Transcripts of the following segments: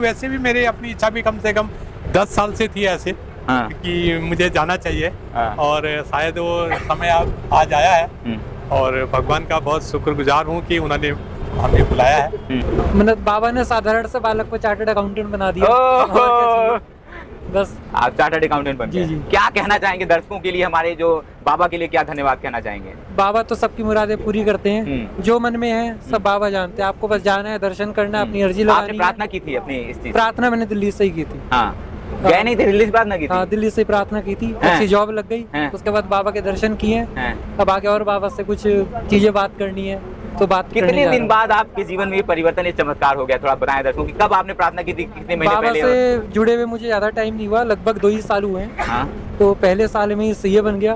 वैसे भी मेरी अपनी इच्छा भी कम से कम 10 साल से थी ऐसे कि मुझे जाना चाहिए और शायद वो समय आज आया है और भगवान का बहुत शुक्रगुजार हूँ कि उन्होंने हमें बुलाया है। मतलब बाबा ने साधारण से बालक को चार्टर्ड अकाउंटेंट बना दिया। बस आप चार्टर्ड अकाउंटेंट बन गए। क्या कहना चाहेंगे दर्शकों के लिए, हमारे जो बाबा के लिए क्या धन्यवाद कहना चाहेंगे? बाबा तो सबकी मुरादें पूरी करते हैं, जो मन में है सब बाबा जानते हैं। आपको बस जाना है, दर्शन करना है, अपनी अर्जी लगानी है। आपने प्रार्थना की थी अपनी इस चीज? प्रार्थना मैंने दिल्ली से ही की थी। हाँ, गए नहीं थे दिल्ली से प्रार्थना की थी? हाँ, दिल्ली से प्रार्थना की थी, अच्छी जॉब लग गई। उसके बाद बाबा के दर्शन किए, अब आगे और बाबा से कुछ चीजें बात करनी है तो बात। कितने दिन बाद आपके जीवन में ये परिवर्तन, ये चमत्कार हो गया? थोड़ा बताएं दर्शकों की, कब आपने प्रार्थना की थी, कितने महीने पहले? बाबा से जुड़े हुए मुझे ज्यादा टाइम नहीं हुआ, लगभग 2 ही साल हुए हैं। तो पहले साल में ही सीए बन गया,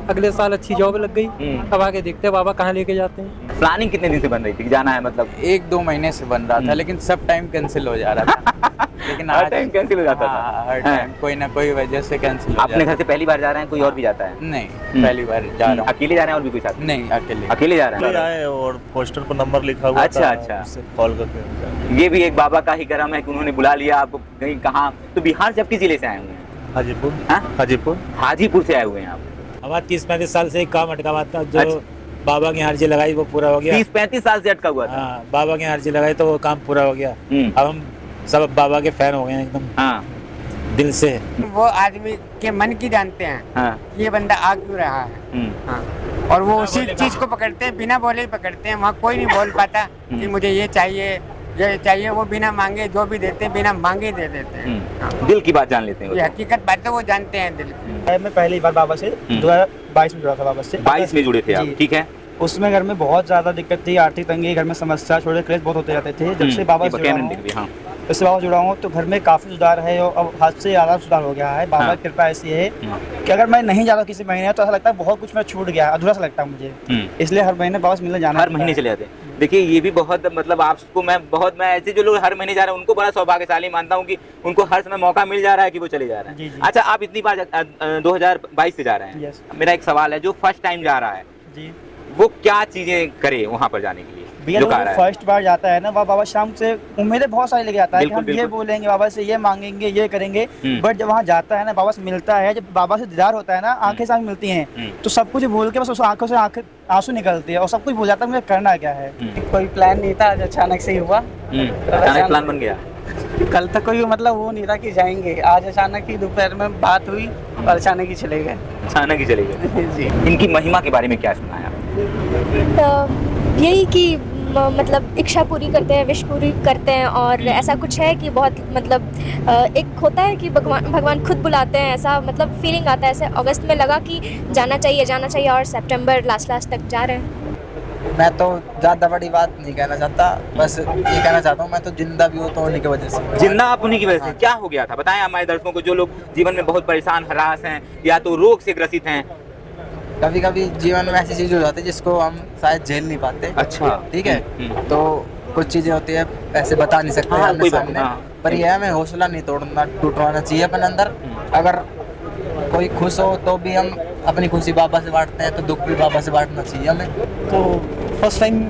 अगले साल अच्छी जॉब लग गई। अब आगे देखते हैं बाबा कहाँ लेके जाते हैं। प्लानिंग कितने दिन से बन रही थी जाना है? मतलब 1-2 महीने से बन रहा था, लेकिन सब टाइम कैंसिल हो जा रहा था। लेकिन हर टाइम कैंसिल हो जाता था? हर टाइम कोई ना कोई वजह से कैंसिल। अपने घर से पहली बार जा रहे हैं, कोई और भी जाता है? नहीं, पहली बार जा रहा हूँ। अकेले जा रहे हैं और भी कोई साथ? नहीं, अकेले जा रहे हैं। और पोस्टर पर नंबर लिखा हुआ अच्छा, था, अच्छा। उससे कॉल करके। ये भी एक बाबा का ही करम है कि उन्होंने बुला लिया आपको। कहीं कहाँ? तो बिहार से आप किस जिले से आए हुए हैं? हाजीपुर। हाजीपुर हाजीपुर से आए हुए हैं आप? हमारा 30-35 साल से एक काम अटका हुआ था, जो बाबा की अर्जी लगाई वो पूरा हो गया। 30-35 साल से अटका हुआ था? हाँ, बाबा की अर्जी लगाई तो वो काम पूरा हो गया। अब हम सब बाबा के फैन हो गए हैं एकदम दिल से। वो आदमी के मन की जानते हैं, ये बंदा आ क्यों रहा है। और वो उसी चीज को पकड़ते हैं, बिना बोले ही पकड़ते हैं। वहाँ कोई नहीं बोल पाता कि मुझे ये चाहिए ये चाहिए, वो बिना मांगे जो भी देते हैं, बिना मांगे दे देते हैं। दिल की बात जान लेते हैं, ये हकीकत बात है, वो जानते हैं दिल की। मैं पहली बार बाबा से 2022 में जुड़ा था। बाबा से 22 में जुड़े थे आप, ठीक है। उसमें घर में बहुत ज्यादा दिक्कत थी, आर्थिक तंगी, घर में समस्या, छोटे क्लेश बहुत होते जाते थे। जब से बाबा से जुड़ा हूँ तो घर में काफी सुधार है और अब हाथ से ज्यादा सुधार हो गया है। बाबा की कृपा ऐसी है कि अगर मैं नहीं जाता किसी महीने तो ऐसा लगता है बहुत कुछ मैं छूट गया, अधूरा सा लगता है मुझे। इसलिए हर महीने बाबा से मिलने जाना, हर महीने चले जाते हैं। देखिए ये भी बहुत, मतलब आपको मैं ऐसे जो लोग हर महीने जा रहे हैं उनको बड़ा सौभाग्यशाली मानता हूँ कि उनको हर समय मौका मिल जा रहा है कि वो चले जा रहे हैं। अच्छा, आप इतनी बार 2022 से जा रहे हैं, मेरा एक सवाल है, जो फर्स्ट टाइम जा रहा है वो क्या चीजें करे वहाँ पर जाने के लिए? जो फर्स्ट बार जाता है ना, बाबा शाम से उम्मीदें बहुत सारी लेके आता है कि हम ये बोलेंगे बाबा से, ये मांगेंगे, ये करेंगे। बट जब वहाँ जाता है ना, बाबा से मिलता है, जब बाबा से दीदार होता है ना, आंखें सामने मिलती हैं, तो सब कुछ भूल के बस उस आंखों से आंसू निकलते हैं और सब कुछ भूल जाता है मुझे करना क्या है। कोई प्लान नहीं था, अचानक से ही हुआ। अचानक प्लान बन गया? कल तक कोई मतलब वो नहीं था कि जाएंगे, आज अचानक ही दोपहर में बात हुई और अचानक ही चले गए। अचानक ही चले गए जी। इनकी महिमा के बारे में क्या सुना है आपने? यही कि मतलब इच्छा पूरी करते हैं, विश पूरी करते हैं, और ऐसा कुछ है कि बहुत मतलब एक होता है कि भगवान खुद बुलाते हैं, ऐसा मतलब फीलिंग आता है। ऐसे अगस्त में लगा कि जाना चाहिए और सितंबर लास्ट तक जा रहे हैं। मैं तो ज़्यादा बड़ी बात नहीं कहना चाहता, बस ये कहना चाहता हूँ मैं तो जिंदा भी हूँ तो उन्हीं की वजह से। जिंदा आप उन्हीं की वजह से? क्या हो गया था बताएं हमारे दर्शकों को, जो लोग जीवन में बहुत परेशान, हरास हैं या तो रोग से ग्रसित हैं। कभी कभी जीवन में ऐसी चीज़ हो जाती है जिसको हम शायद झेल नहीं पाते। अच्छा, ठीक है। तो कुछ चीज़ें होती है ऐसे बता नहीं सकते आमने सामने, पर यह हमें हौसला नहीं टूटवाना चाहिए अपने अंदर। अगर कोई खुश हो तो भी हम अपनी खुशी बाबा से बांटते हैं, तो दुख भी बाबा से बांटना चाहिए हमें। तो फर्स्ट टाइम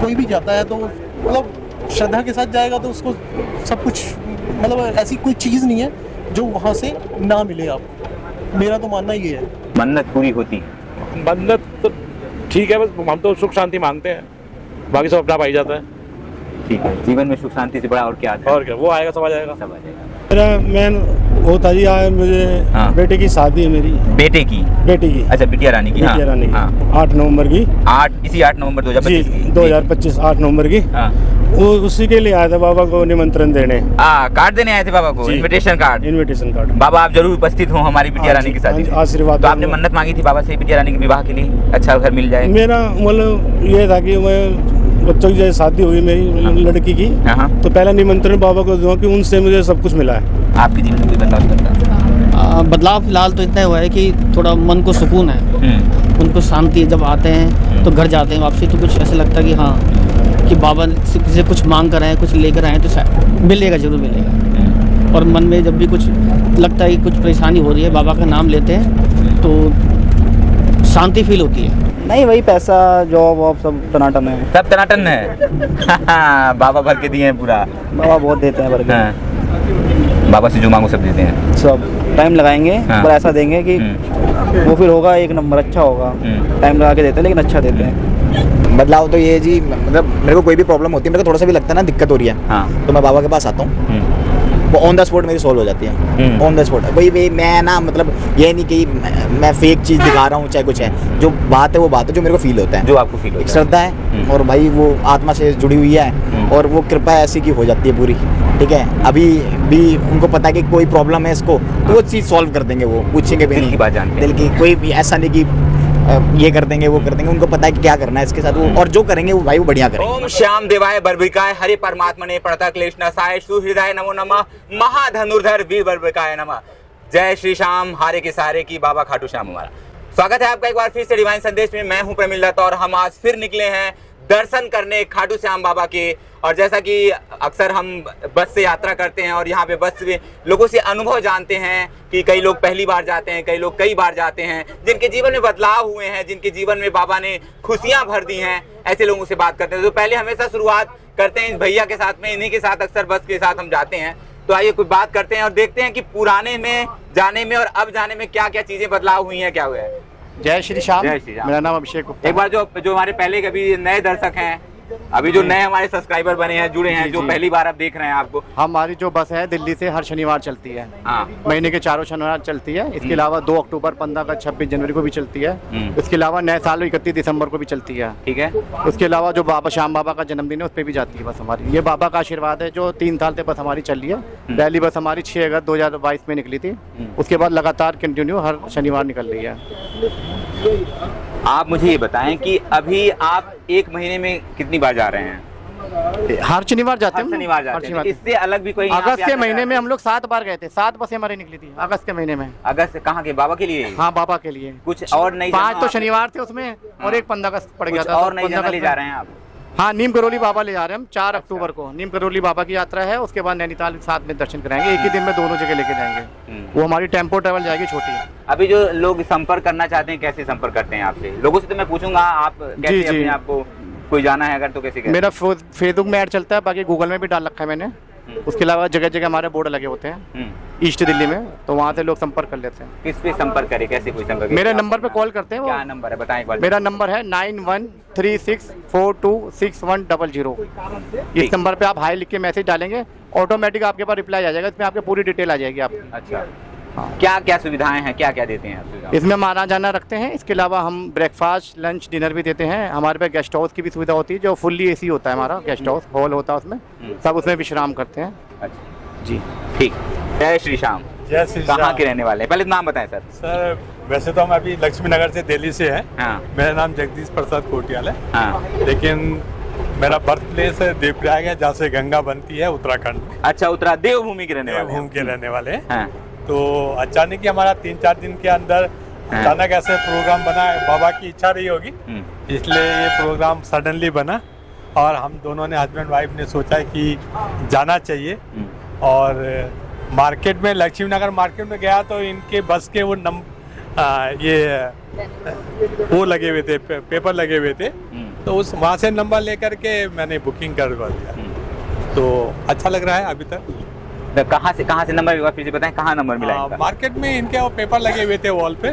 कोई भी जाता है तो मतलब श्रद्धा के साथ जाएगा तो उसको सब कुछ, मतलब ऐसी कोई चीज़ नहीं है जो वहाँ से ना मिले आपको। मेरा तो मानना ये है। मन्नत पूरी होती? मन्नत तो ठीक है, बस हम तो सुख शांति मांगते हैं, बाकी सब अपना पाई जाता है। ठीक है, जीवन में सुख शांति से बड़ा और क्या आता है? और क्या, वो आएगा, सब आ जाएगा। मेरा मेन होता जी आया मुझे, बेटे की शादी है मेरी। बेटे की? अच्छा, बिटिया रानी की। 8 नवंबर की। इसी 8 नवंबर 2025 8 नवंबर की। वो उसी के लिए आया था बाबा को निमंत्रण देने। कार्ड देने आए थे बाबा को? Invitation card. बाबा आप जरूर उपस्थित हो हमारी बिटिया रानी की शादी। आशीर्वाद। तो आपने मन्नत मांगी थी बाबा से बिटिया रानी के विवाह के लिए, अच्छा घर मिल जाए? मेरा मतलब ये था कि मैं बच्चों की जैसे शादी हुई मेरी लड़की की, तो पहला निमंत्रण बाबा को दूंगा कि उनसे मुझे सब कुछ मिला है। आपकी जीवन में कोई बदलाव करता है? बदलाव फिलहाल तो इतना हुआ है कि थोड़ा मन को सुकून है, उनको शांति है। जब आते हैं तो घर जाते हैं वापसी तो कुछ ऐसा लगता है कि हाँ कि बाबा से कुछ मांग कर आए, कुछ लेकर आए तो मिलेगा, जरूर मिलेगा। और मन में जब भी कुछ लगता है कि कुछ परेशानी हो रही है, बाबा का नाम लेते हैं तो शांति फील होती है। नहीं वही पैसा जॉब वॉब सब टनाटन है। सब टनाटन है। बाबा भर के दिए हैं पूरा। बाबा बहुत देते हैं भर के। बाबा से जो मांगो सब देते हैं। सब टाइम लगाएंगे पर ऐसा देंगे कि वो फिर होगा एक नंबर, अच्छा होगा। टाइम लगा के देते हैं लेकिन अच्छा देते हैं। बदलाव तो ये जी, मतलब मेरे को कोई भी प्रॉब्लम होती है, मेरे को थोड़ा सा भी लगता है ना दिक्कत हो रही है, तो मैं बाबा के पास आता हूँ, वो ऑन द स्पॉट मेरी सॉल्व हो जाती है। ऑन द स्पॉट वही मैं ना, मतलब ये नहीं कि मैं फेक चीज़ दिखा रहा हूँ चाहे कुछ है, जो बात है वो बात है जो मेरे को फील होता है, जो आपको फील होता है। श्रद्धा है और भाई वो आत्मा से जुड़ी हुई है और वो कृपा ऐसी की हो जाती है पूरी। ठीक है, अभी भी उनको पता है कि कोई प्रॉब्लम है इसको, तो वो चीज़ सॉल्व कर देंगे, वो पूछेंगे भी नहीं। दिल की बात जानते हैं। दिल की, कोई भी ऐसा नहीं कि ये कर देंगे वो कर देंगे, उनको पता है कि क्या करना है इसके साथ वो, और जो करेंगे वो भाई वो बढ़िया करेंगे। ओम श्याम देवाय बर्भिकाय हरि परमात्मने प्रणतः क्लेश नाशाय सुहृदाय नमो नमः महाधनुर्धर वीर बर्भिकाय नमः। जय श्री श्याम, हारे के सहारे की बाबा खाटू श्याम हमारा। स्वागत है आपका एक बार फिर से डिवाइन संदेश में। मैं हूं प्रमिल दत्त और हम आज फिर निकले हैं दर्शन करने खाटू श्याम बाबा के। और जैसा कि अक्सर हम बस से यात्रा करते हैं और यहाँ पे बस में लोगों से अनुभव जानते हैं कि कई लोग पहली बार जाते हैं, कई लोग कई बार जाते हैं, जिनके जीवन में बदलाव हुए हैं, जिनके जीवन में बाबा ने खुशियाँ भर दी हैं, ऐसे लोगों से बात करते हैं। तो पहले हमेशा शुरुआत करते हैं इस भैया के साथ में, इन्हीं के साथ अक्सर बस के साथ हम जाते हैं। तो आइए कुछ बात करते हैं और देखते हैं कि पुराने में जाने में और अब जाने में क्या क्या चीज़ें बदलाव हुई हैं, क्या हुआ है। जय श्री श्याम। जय श्री राम। मेरा नाम अभिषेक गुप्ता। एक बार जो हमारे पहले कभी नए दर्शक हैं, अभी जो नए हमारे सब्सक्राइबर बने हैं, जुड़े हैं, जो पहली बार अब देख रहे हैं आपको, हमारी जो बस है दिल्ली से हर शनिवार चलती है। महीने के 4 शनिवार चलती है। इसके अलावा 2 अक्टूबर, 15 अगस्त, 26 जनवरी को भी चलती है। इसके अलावा नए साल 31 दिसंबर को भी चलती है। ठीक है। उसके अलावा जो बाबा श्याम बाबा का जन्मदिन है उस पर भी जाती है बस हमारी। ये बाबा का आशीर्वाद है जो 3 साल से बस हमारी चल रही है। पहली बस हमारी 6 अगस्त 2022 में निकली थी, उसके बाद लगातार कंटिन्यू हर शनिवार निकल रही है। आप मुझे ये बताएं कि अभी आप एक महीने में कितनी बार जा रहे हैं? हर शनिवार जाते हैं। शनिवार जाते हैं। इससे अलग भी कोई? अगस्त के महीने में हम लोग 7 बार गए थे। 7 बसें हमारी निकली थी अगस्त के महीने में। अगस्त कहाँ के? बाबा के लिए? हाँ, बाबा के लिए। कुछ और नहीं? 5 तो शनिवार थे उसमें और एक 15 अगस्त पड़ गया था। और नहीं जाना ले जा रहे हैं आप? हाँ, नीम करोली बाबा ले जा रहे हैं हम। 4 अक्टूबर को नीम करोली बाबा की यात्रा है। उसके बाद नैनीताल साथ में दर्शन कराएंगे। एक ही दिन में दोनों जगह लेके जाएंगे। वो हमारी टेम्पो ट्रेवल जाएगी छोटी। अभी जो लोग संपर्क करना चाहते हैं, कैसे संपर्क करते हैं आपसे? लोगों से तो मैं पूछूंगा, आप कैसे अपने आपको कोई जाना है अगर तो कैसे? मेरा फेसबुक में ऐड चलता है, बाकी गूगल में भी डाल रखा है मैंने। उसके अलावा जगह जगह हमारे बोर्ड लगे होते हैं ईस्ट दिल्ली में, तो वहाँ से लोग संपर्क कर लेते हैं। किस पे संपर्क करें, कैसे कोई संपर्क? मेरे नंबर पे कॉल करते हैं। क्या नंबर है बताएं एक बार। मेरा नंबर है 9136426100। इस नंबर पे आप हाई लिख के मैसेज डालेंगे, ऑटोमेटिक आपके पास रिप्लाई आ जाएगा। इसमें आपकी पूरी डिटेल आ जाएगी आपकी। अच्छा, क्या क्या सुविधाएं हैं, क्या क्या देते हैं आप? इसमें हम आना जाना रखते हैं। इसके अलावा हम ब्रेकफास्ट, लंच, डिनर भी देते हैं। हमारे पे गेस्ट हाउस की भी सुविधा होती है, जो फुल्ली एसी होता है। हमारा गेस्ट हाउस हॉल होता है, उसमें सब उसमें विश्राम करते हैं। अच्छा जी, ठीक। जय श्री श्याम। जय श्री श्याम। कहाँ के रहने वाले हैं? पहले नाम बताएं सर। सर वैसे तो हम अभी लक्ष्मी नगर से दिल्ली से हैं। मेरा नाम जगदीश प्रसाद कोटियाल है। लेकिन मेरा बर्थ प्लेस है देवप्रयाग है, जहाँ से गंगा बनती है, उत्तराखंड में। अच्छा, उत्तरा देवभूमि के रहने वाले? देवभूमि के रहने वाले हैं। तो अचानक ही हमारा 3-4 दिन के अंदर अचानक ऐसे प्रोग्राम बना, बाबा की इच्छा रही होगी, इसलिए ये प्रोग्राम सडनली बना और हम दोनों ने, हस्बैंड वाइफ ने सोचा कि जाना चाहिए। और मार्केट में, लक्ष्मी नगर मार्केट में गया तो इनके बस के वो वो लगे हुए थे, पेपर लगे हुए थे, तो उस वहाँ से नंबर लेकर के मैंने बुकिंग करवा दिया। तो अच्छा लग रहा है अभी तक। कहाँ से नंबर फिर से बताएं, कहाँ नंबर मिला? मार्केट में इनके वो पेपर लगे हुए थे वॉल पे,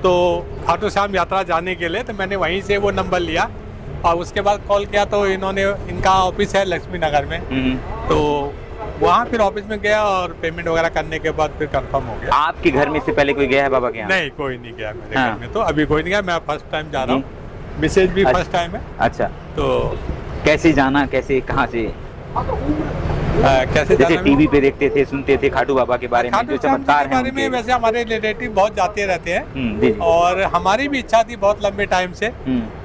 तो खाटू श्याम यात्रा जाने के लिए, तो मैंने वहीं से वो नंबर लिया और उसके बाद कॉल किया। तो इन्होंने, इनका ऑफिस है लक्ष्मी नगर में, तो वहाँ फिर ऑफिस में गया और पेमेंट वगैरह करने के बाद फिर कंफर्म हो गया। आपके घर में से पहले कोई गया है बाबा के यहाँ? नहीं, कोई नहीं गया मेरे घर में, तो अभी कोई नहीं गया। मैं फर्स्ट टाइम जा रहा हूँ, मिसेज भी फर्स्ट टाइम है। अच्छा, तो कैसे जाना, कैसे, कहाँ से, कैसे जैसे टीवी पे देखते थे, सुनते थे खाटू बाबा के बारे में, जो चमत्कार है में, वैसे हमारे रिलेटिव बहुत जाते रहते हैं और हमारी भी इच्छा थी बहुत लंबे टाइम से,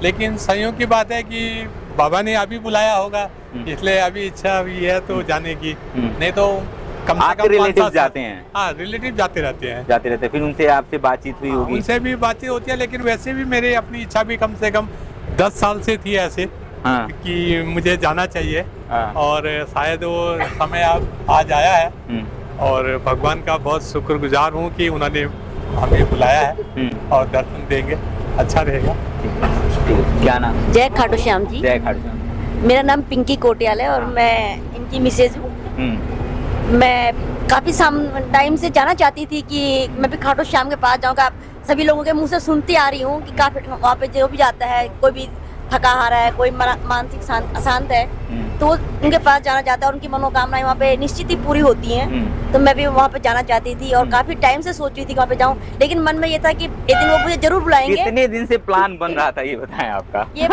लेकिन संयोग की बात है कि बाबा ने अभी बुलाया होगा, इसलिए अभी इच्छा हुई है तो जाने की। नहीं तो कम से कम रिलेटिव जाते हैं। हाँ, रिलेटिव जाते रहते हैं। फिर उनसे आपसे बातचीत हुई होगी? उनसे भी बातचीत होती है, लेकिन वैसे भी मेरी अपनी इच्छा भी कम से कम 10 साल से थी ऐसे कि मुझे जाना चाहिए। और शायद वो समय आज आया है और भगवान का बहुत शुक्रगुजार हूँ कि उन्होंने हमें बुलाया है और दर्शन देंगे, अच्छा रहेगा। क्या नाम? जय खाटू श्याम जी। जय खाटू श्याम। मेरा नाम पिंकी कोटियाल है और मैं इनकी मिसेज हूँ। मैं काफ़ी टाइम से जाना चाहती थी कि मैं भी खाटू श्याम के पास जाऊँगा। सभी लोगों के मुंह से सुनती आ रही हूँ कि काफ़ी वहाँ पे जो भी जाता है, कोई भी थका हारा है, कोई मानसिक अशांत है, तो वो उनके पास जाना चाहता है। उनकी मनोकामनाएं वहाँ पे निश्चित ही पूरी होती हैं। तो मैं भी वहाँ पे जाना चाहती थी और काफी टाइम से सोच रही थी वहाँ पे जाऊँ, लेकिन मन में ये था कि एक दिन वो मुझे जरूर बुलाएंगे। कितने दिन से प्लान बन रहा था ये बताएं आपका? ये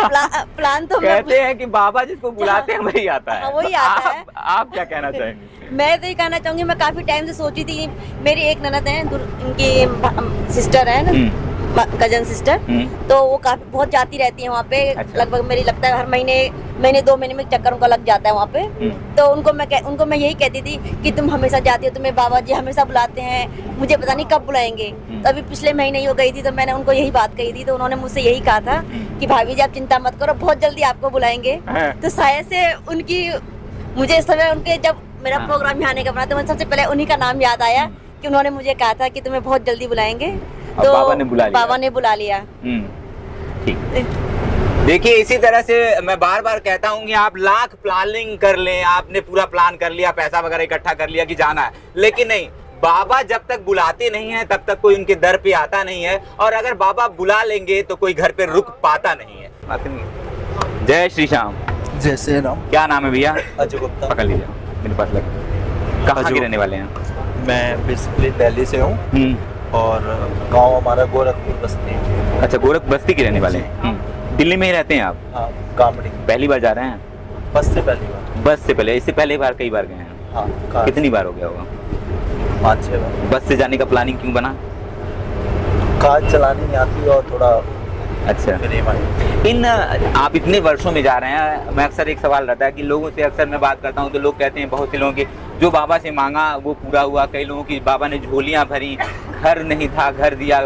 प्लान तो कहते हैं कि बाबा जिसको बुलाते हैं वही आता है। वही आता है। आप क्या कहना चाहेंगे? मैं तो ये कहना चाहूंगी, मैं काफी टाइम से सोची थी। मेरी एक ननद है, इनकी सिस्टर है ना, कजन सिस्टर, तो वो काफी बहुत जाती रहती है वहाँ पे। अच्छा। लगभग मेरी लगता है हर महीने 2 महीने में चक्कर उनका लग जाता है वहाँ पे। तो उनको मैं यही कहती थी कि तुम हमेशा जाती हो, तुम्हें बाबा जी हमेशा बुलाते हैं, मुझे पता नहीं कब बुलाएंगे। तो अभी पिछले महीने ही वो गई थी, तो मैंने उनको यही बात कही थी, तो उन्होंने मुझसे यही कहा था कि भाभी जी आप चिंता मत करो, बहुत जल्दी आपको बुलाएंगे। तो शायद से उनकी मुझे इस समय उनके जब मेरा प्रोग्राम यहाँ आने का बना, तो मुझे सबसे पहले उन्हीं का नाम याद आया कि उन्होंने मुझे कहा था कि तुम्हें बहुत जल्दी बुलाएंगे। तो बाबा ने बुला लिया। ठीक। देखिए इसी तरह से मैं बार बार कहता हूँ कि आप लाख प्लानिंग कर लें, आपने पूरा प्लान कर लिया, पैसा वगैरह इकट्ठा कर लिया कि जाना है, लेकिन नहीं, बाबा जब तक बुलाते नहीं है तब तक कोई उनके दर पे आता नहीं है, और अगर बाबा बुला लेंगे तो कोई घर पे रुक पाता नहीं है। जय श्री श्याम। जय श्री राम। क्या नाम है भैया? अजय गुप्ता। पकड़ लीजिए मेरे पास लग। कहाँ के रहने वाले हैं? मैं बेसिकली दिल्ली से हूँ और गांव हमारा गोरखपुर बस्ती। अच्छा, गोरखपुर बस्ती के रहने वाले हैं। दिल्ली में ही रहते हैं आप? हाँ, कामड़ी। पहली बार जा रहे हैं? बस से पहली बार। बस से पहले? इससे पहले बार कई बार गए हैं? हाँ। कितनी बार हो गया होगा? 5-6 बार। बस से जाने का प्लानिंग क्यों बना? कार चलानी नहीं आती और थोड़ा। अच्छा। आप इतने वर्षों में जा रहे हैं, मैं अक्सर एक सवाल रहता है कि लोगों से अक्सर मैं बात करता हूँ तो लोग कहते हैं, बहुत से लोगों के जो बाबा से मांगा वो पूरा हुआ, कई लोगों की बाबा ने झोलियाँ भरी, घर नहीं था घर दिया,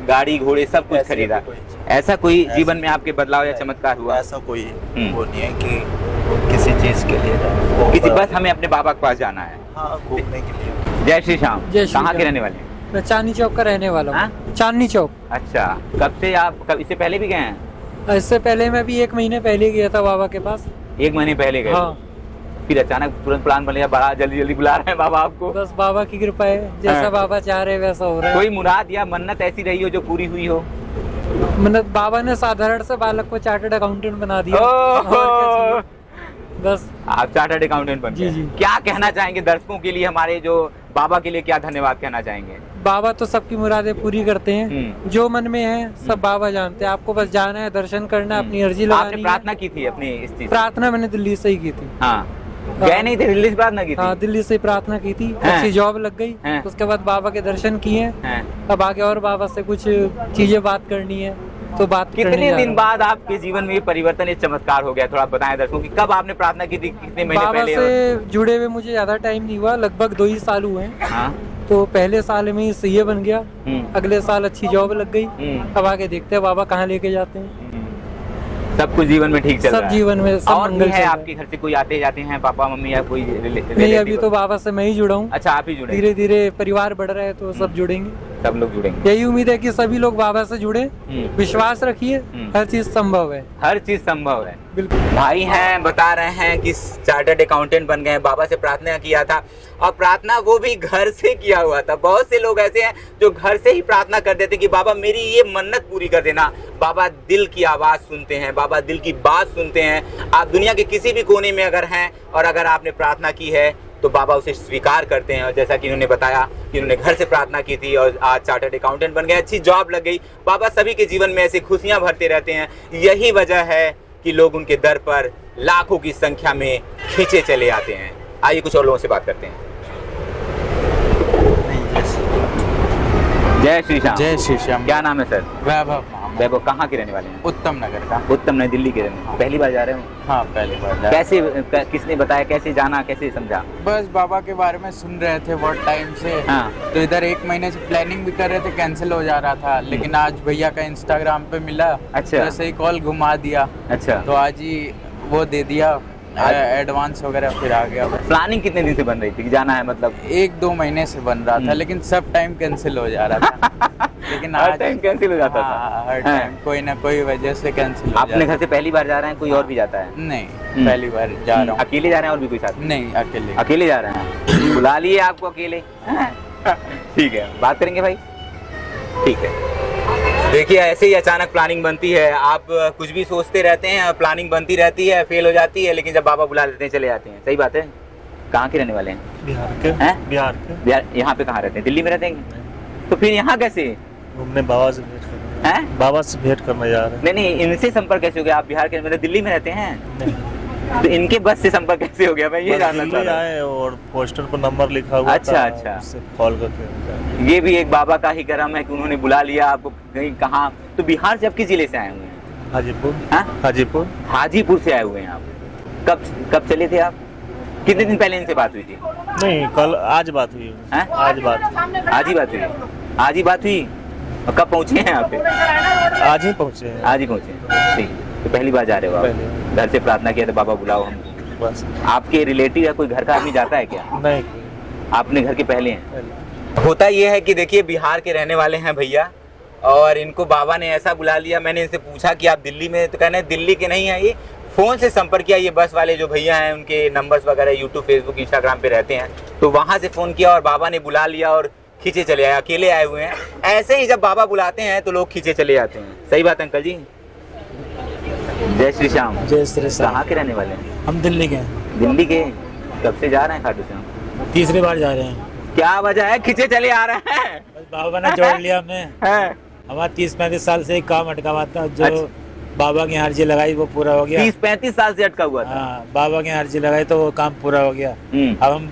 गाड़ी घोड़े सब कुछ खरीदा। ऐसा कोई जीवन में आपके बदलाव या चमत्कार हुआ? ऐसा कोई वो नहीं है कि किसी चीज के लिए किसी, बस हमें अपने बाबा के पास जाना है। हाँ, घूमने के लिए। जय श्री श्याम। कहाँ के रहने वाले हैं? मैं चांदनी चौक का रहने वाला हूँ। चांदनी चौक। अच्छा, कब से आप इससे पहले भी गए हैं? इससे पहले मैं भी 1 महीने पहले गया था बाबा के पास। 1 महीने पहले गए? हाँ। फिर अचानक तुरंत प्लान बन गया, बड़ा जल्दी बुला रहे हैं बाबा आपको? बस बाबा की कृपा है, जैसा बाबा चाह रहे वैसा हो रहा है। कोई मुराद या मन्नत ऐसी रही हो जो पूरी हुई हो? मन्नत बाबा ने साधारण से बालक को चार्टर्ड अकाउंटेंट बना दिया। बस आप चार्टर्ड अकाउंटेंट बन गए। क्या कहना चाहेंगे दर्शकों के लिए, हमारे जो बाबा के लिए क्या धन्यवाद कहना चाहेंगे? बाबा तो सबकी मुरादें पूरी करते हैं, जो मन में है सब बाबा जानते हैं। आपको बस जाना है, दर्शन करना है, अपनी अर्जी लगानी है। आपने प्रार्थना की थी अपनी इस चीज? प्रार्थना मैंने दिल्ली से ही की थी। हाँ, गए नहीं थे, दिल्ली से प्रार्थना की थी? हाँ, दिल्ली से प्रार्थना की थी, अच्छी जॉब लग गई। उसके बाद बाबा के दर्शन किए। अब आगे और बाबा से कुछ चीजें बात करनी है, तो बात कितने दिन बाद आपके जीवन में ये परिवर्तन, ये चमत्कार हो गया? थोड़ा बताएं दर्शकों की, कब आपने प्रार्थना की थी, कितने महीने पहले? बाबा से जुड़े हुए मुझे ज्यादा टाइम नहीं हुआ, लगभग 2 ही साल हुए हैं। तो पहले साल में ही सीए बन गया, अगले साल अच्छी जॉब लग गई। अब आगे देखते हैं बाबा कहाँ लेके जाते हैं। सब कुछ जीवन में ठीक चल रहा है? सब जीवन में सब और मंगल है। आपके घर से कोई आते जाते हैं, पापा मम्मी या कोई? नहीं, अभी तो बाबा से मैं ही जुड़ा हूँ। अच्छा, आप ही जुड़े? धीरे धीरे परिवार बढ़ रहा है तो सब जुड़ेंगे, सब लोग जुड़ेंगे। यही उम्मीद है कि सभी लोग बाबा से जुड़े। विश्वास रखिए, हर चीज संभव है। हर चीज संभव है। बिल्कुल। भाई हैं, बता रहे हैं कि चार्टर्ड अकाउंटेंट बन गए, बाबा से प्रार्थना किया था, और प्रार्थना वो भी घर से किया हुआ था। बहुत से लोग ऐसे हैं जो घर से ही प्रार्थना कर देते कि बाबा मेरी ये मन्नत पूरी कर देना। बाबा दिल की आवाज़ सुनते हैं, बाबा दिल की बात सुनते हैं। आप दुनिया के किसी भी कोने में अगर हैं और अगर आपने प्रार्थना की है तो बाबा उसे स्वीकार करते हैं। और जैसा कि इन्होंने बताया कि इन्होंने घर से प्रार्थना की थी और आज चार्टर्ड अकाउंटेंट बन गए, अच्छी जॉब लग गई। बाबा सभी के जीवन में ऐसे खुशियाँ भरते रहते हैं। यही वजह है कि लोग उनके दर पर लाखों की संख्या में खींचे चले आते हैं। आइए कुछ और लोगों से बात करते हैं। जय श्री श्याम। जय श्री श्याम। क्या नाम है सर? वैभव। वैभव, कहाँ के रहने वाले हैं? उत्तम नगर का। उत्तम नगर, दिल्ली के रहने। पहली बार जा रहे हो? हाँ, पहली बार। कैसे, किसने बताया, कैसे जाना, कैसे समझा? बस बाबा के बारे में सुन रहे थे बहुत टाइम से। हाँ। तो इधर 1 महीने से प्लानिंग भी कर रहे थे, कैंसिल हो जा रहा था, लेकिन आज भैया का इंस्टाग्राम पे मिला। अच्छा। तो ऐसे ही कॉल घुमा दिया। अच्छा। तो आज ही वो दे दिया एडवांस वगैरह, फिर आ गया। प्लानिंग कितने दिन से बन रही थी कि जाना है? मतलब 1-2 महीने से बन रहा था, लेकिन सब टाइम कैंसिल हो जा रहा था। लेकिन हर आज टाइम कैंसिल हो जाता था। हर टाइम कोई ना कोई वजह से कैंसिल हो अपने घर से पहली बार जा रहे हैं, कोई और भी जाता है? नहीं, पहली बार जा रहा हूँ। अकेले जा रहे हैं और भी कोई साथ? नहीं, अकेले। अकेले जा रहे हैं, बुला लिए आपको अकेले। ठीक है, बात करेंगे भाई, ठीक है। देखिए ऐसे ही अचानक प्लानिंग बनती है, आप कुछ भी सोचते रहते हैं, प्लानिंग बनती रहती है, फेल हो जाती है, लेकिन जब बाबा बुला लेते हैं चले जाते हैं। सही बात है। कहाँ के रहने वाले हैं? बिहार के। हैं? बिहार के। बिहार। यहाँ पे कहाँ रहते हैं? दिल्ली में रहते हैं? तो फिर यहाँ कैसे? घूमने बाबा से भेंट करने। हैं? बाबा से भेंट करने जा रहे हैं। नहीं नहीं, इनसे संपर्क कैसे हो गया? आप बिहार के मतलब दिल्ली में रहते हैं? तो इनके बस से संपर्क कैसे हो गया? मैं ये जानना चाह रहा हूं। आए और पोस्टर पर नंबर लिखा हुआ अच्छा था, अच्छा, उससे कॉल करके। ये भी एक बाबा का ही करम है कि उन्होंने बुला लिया आपको कहीं। कहाँ? तो बिहार से आप किस जिले से आए हुए हैं? हाजीपुर। हाँ? हाजीपुर। हाजीपुर से आए हुए हैं आप। कब चले थे आप? कितने दिन पहले इनसे बात हुई थी? नहीं, कल आज बात हुई है। आज ही बात हुई। आज ही बात हुई। और कब पहुँचे हैं यहाँ पे? आज ही पहुँचे हैं। आज ही पहुँचे। ठीक, तो पहली बार जा रहे हो आप? घर से प्रार्थना किया था बाबा बुलाओ हमको? बस। आपके रिलेटिव या कोई घर का आदमी जाता है क्या? नहीं, आपने घर के पहले हैं। होता ये है कि देखिए बिहार के रहने वाले हैं भैया, और इनको बाबा ने ऐसा बुला लिया। मैंने इनसे पूछा कि आप दिल्ली में, तो कहना है दिल्ली के नहीं है, ये फ़ोन से संपर्क किया। ये बस वाले जो भैया हैं उनके नंबर्स वगैरह यूट्यूब, फेसबुक, इंस्टाग्राम पे रहते हैं, तो वहाँ से फ़ोन किया और बाबा ने बुला लिया और खींचे चले आए। अकेले आए हुए हैं। ऐसे ही जब बाबा बुलाते हैं तो लोग खींचे चले जाते हैं। सही बात है अंकल जी? जय श्री श्याम। जय श्री श्याम। कहाँ के रहने वाले हैं? हम दिल्ली के हैं। दिल्ली के? कब से जा रहे हैं खाटू श्याम? तीसरी बार जा रहे हैं। क्या वजह है खींचे चले आ रहे हैं? बस बाबा ने जोड़ लिया हमें। हमारा 30-35 साल से एक काम अटका हुआ था, जो अच्छा। बाबा की अर्जी लगाई वो पूरा हो गया। 30-35 साल से अटका हुआ था। हाँ, बाबा की अर्जी लगाई तो वो काम पूरा हो गया। अब हम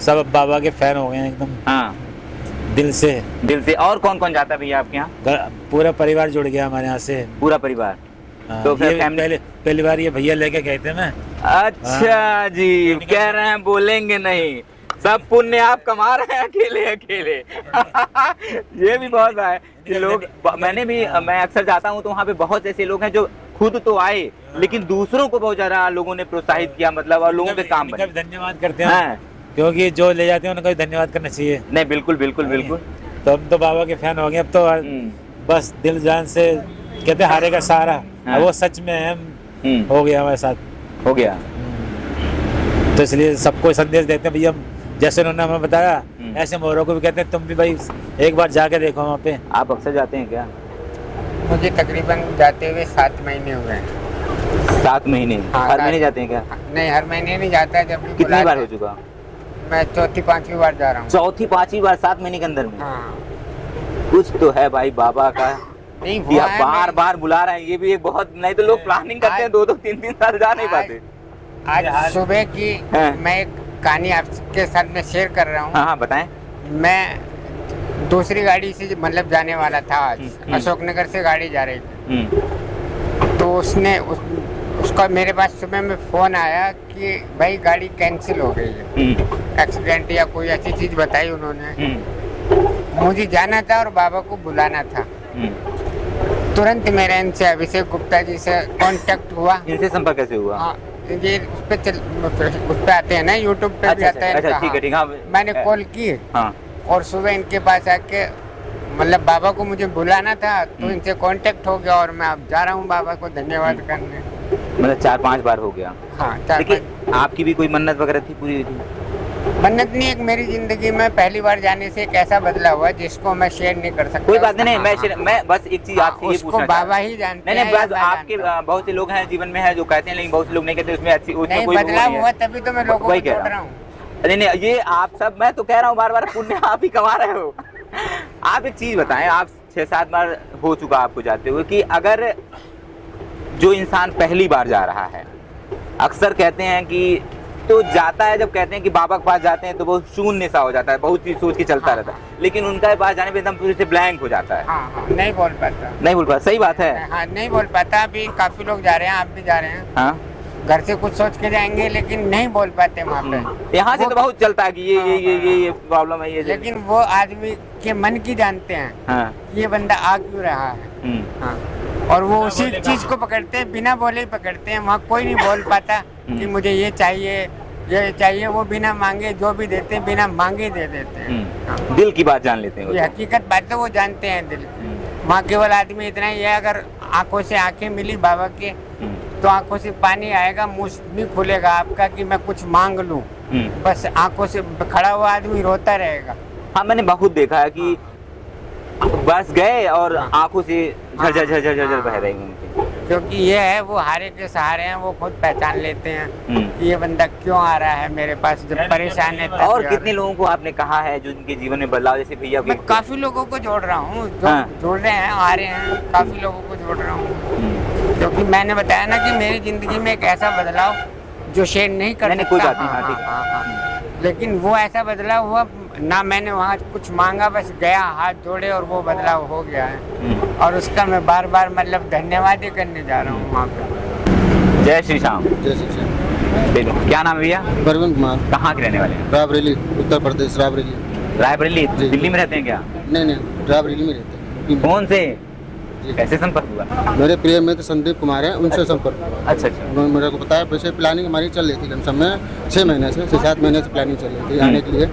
सब बाबा के फैन हो गए हैं एकदम। हाँ, दिल से। और कौन कौन जाता है भैया आपके यहाँ? पूरा परिवार जुड़ गया हमारे यहाँ से। पूरा परिवार? तो फिर पहली बार ये भैया लेके गए थे ना। अच्छा जी, कह रहे हैं बोलेंगे नहीं, सब पुण्य आप कमा रहे हैं अकेले अकेले। ये भी बहुत है कि लोग, मैं अक्सर जाता हूँ तो वहाँ पे बहुत ऐसे लोग हैं जो खुद तो आए लेकिन दूसरों को बहुत ज्यादा लोगों ने प्रोत्साहित किया, मतलब, और लोगों के काम बने। धन्यवाद करते हैं, क्योंकि जो ले जाते हैं उनको भी धन्यवाद करना चाहिए। नहीं, बिल्कुल बिल्कुल बिल्कुल। तो हम तो बाबा के फैन हो गए अब तो, बस दिल जान से कहते हारेगा सहारा। हाँ। वो सच में हम हो गया, हमारे साथ हो गया। तो इसलिए सबको संदेश देते हैं भैया, जैसे उन्होंने हमें बताया ऐसे मोरों को भी कहते हैं तुम भी भाई एक बार जाके देखो वहाँ पे। आप अक्सर जाते हैं क्या? मुझे तकरीबन जाते हुए 7 महीने हुए हैं। 7 महीने? हाँ, हर महीने जाते हैं क्या? नहीं, हर महीने नहीं जाता है। जब कितनी बार हो चुका? मैं 4-5वीं बार जा रहा हूँ। 4-5वीं बार 7 महीने के अंदर में? हाँ। कुछ तो है भाई बाबा का, नहीं बार बार बुला रहे हैं। ये भी एक बहुत, नहीं तो लोग प्लानिंग करते हैं 2-2, 3-3 साल जा नहीं पाते। आज सुबह की मैं एक कहानी आपके साथ में शेयर कर रहा हूँ। हाँ, बताएं। मैं दूसरी गाड़ी से मतलब जाने वाला था आज, अशोकनगर से गाड़ी जा रही थी। तो उसका मेरे पास सुबह में फ़ोन आया कि भाई गाड़ी कैंसिल हो गई है, एक्सीडेंट या कोई ऐसी चीज़ बताई उन्होंने। मुझे जाना था और बाबा को बुलाना था। तुरंत मेरा इनसे अभिषेक गुप्ता जी से कांटेक्ट हुआ। इनसे संपर्क कैसे हुआ? हाँ, ये उस पे आते हैं ना, यूट्यूब पे भी आता है। अच्छा, ठीक है, ठीक है। मैंने कॉल की। हाँ। और सुबह इनके पास आके मतलब बाबा को मुझे बुलाना था, तो इनसे कांटेक्ट हो गया और मैं अब जा रहा हूँ बाबा को धन्यवाद करने। मतलब 4-5 बार हो गया? हाँ, 4-5। आपकी भी कोई मन्नत वगैरह थी, पूरी हुई थी? मन्नत नहीं, एक मेरी जिंदगी में पहली बार जाने से एक ऐसा बदला हुआ जिसको मैं शेयर नहीं कर सकता। कोई बात नहीं, मैं बस एक चीज आपसे ये पूछना बाबा ही जानते हैं। नहीं, बस आपके बहुत से लोग हैं जीवन में है जो कहते हैं, लेकिन बहुत से लोग नहीं कहते। उसमें अच्छी बदलाव हुआ, तभी तो मैं लोगों को जोड़ रहा हूँ। नहीं, ये आप सब, मैं तो कह रहा हूँ बार बार पुण्य आप ही कमा रहे हो। आप एक चीज बताएं, आप 6-7 बार हो चुका आपको जाते हुए, कि अगर जो इंसान पहली बार जा रहा है, अक्सर कहते हैं कि तो जाता है, जब कहते हैं कि बाबा के पास जाते हैं तो बहुत शून्य सा हो जाता है, बहुत चीज सोच के चलता रहता है, लेकिन उनके पास जाने पे एकदम पूरे से ब्लैंक हो जाता है। हाँ, नहीं बोल पाता। नहीं बोल पाता, सही बात है। हाँ, नहीं बोल पाता। अभी काफी लोग जा रहे हैं, आप भी जा रहे हैं। हाँ, घर से कुछ सोच के जाएंगे लेकिन नहीं बोल पाते वहाँ पे। यहाँ से तो बहुत चलता है कि ये प्रॉब्लम है, ये, लेकिन वो आदमी के मन की जानते हैं। हाँ। ये बंदा आ क्यों रहा है। हाँ। और वो उसी चीज को पकड़ते हैं, बिना बोले ही पकड़ते हैं। वहाँ कोई नहीं बोल पाता कि मुझे ये चाहिए ये चाहिए, वो बिना मांगे जो भी देते हैं बिना मांगे दे देते हैं। दिल की बात जान लेते हैं ये हकीकत बात है, वो जानते हैं दिल की। वहाँ केवल आदमी इतना ही है, अगर आंखों से आंखें मिली बाबा के तो आंखों से पानी आएगा, मुंह नहीं खुलेगा आपका कि मैं कुछ मांग लूं। बस आंखों से खड़ा हुआ आदमी रोता रहेगा। हाँ, मैंने बहुत देखा है कि बस गए और आंखों से झरझर झरझर झरझर बह रही उनकी। क्योंकि ये है, वो हारे के सहारे हैं, वो खुद पहचान लेते हैं कि ये बंदा क्यों आ रहा है मेरे पास, जब परेशान है। और कितने लोगों को आपने कहा है जो उनके जीवन में बदलाव, जैसे भैया? मैं काफी लोगों को जोड़ रहा हूँ, जोड़ रहे हैं, आ रहे हैं, काफी लोगों को जोड़ रहा हूँ। क्योंकि मैंने बताया ना कि मेरी जिंदगी में एक ऐसा बदलाव जो शेयर नहीं कर सकता। कोई बात नहीं, लेकिन वो ऐसा बदलाव हुआ ना, मैंने वहाँ कुछ मांगा, बस गया, हाथ जोड़े और वो बदलाव हो गया है। और उसका मैं बार बार मतलब धन्यवाद ही करने जा रहा हूँ वहाँ पे। जय श्री श्याम। जय श्री श्याम। क्या नाम है भैया? परवीन कुमार। कहाँ के रहने वाले हैं? रायबरेली, उत्तर प्रदेश, रायबरेली। रायबरेली, दिल्ली में रहते हैं क्या? नहीं, रायबरेली में रहते हैं। कौन से? कैसे संपर्क हुआ? मेरे प्रिय मित्र संदीप कुमार हैं, उनसे संपर्क। अच्छा। उन्होंने मेरे को बताया, वैसे प्लानिंग हमारी चल रही थी कम समय 6 महीने से, 6-7 महीने से प्लानिंग चल रही थी आने के लिए,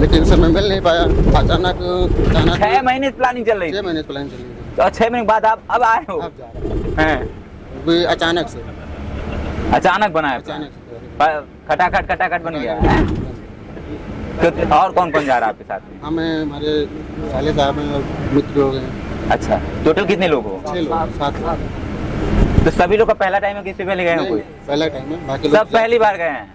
लेकिन समय मिल नहीं पाया। अचानक 6 महीने से प्लानिंग चल रही थी? 6 महीने से प्लानिंग चल रही थी। तो 6 महीने के बाद आप अब आए हो? अब जा रहे हैं। अचानक से। अचानक बनाया? अचानक खटाखट बन गया। तो और कौन कौन जा रहा है आपके साथ में? हमें, हमारे साले साहब हैं और मित्र लोग हैं। अच्छा, टोटल कितने लोग हो? 6 लोग, 7 लोग। तो सभी लोग का पहला टाइम है, किससे पहले गए हैं? कोई पहला टाइम है, बाकी सब पहली बार गए हैं।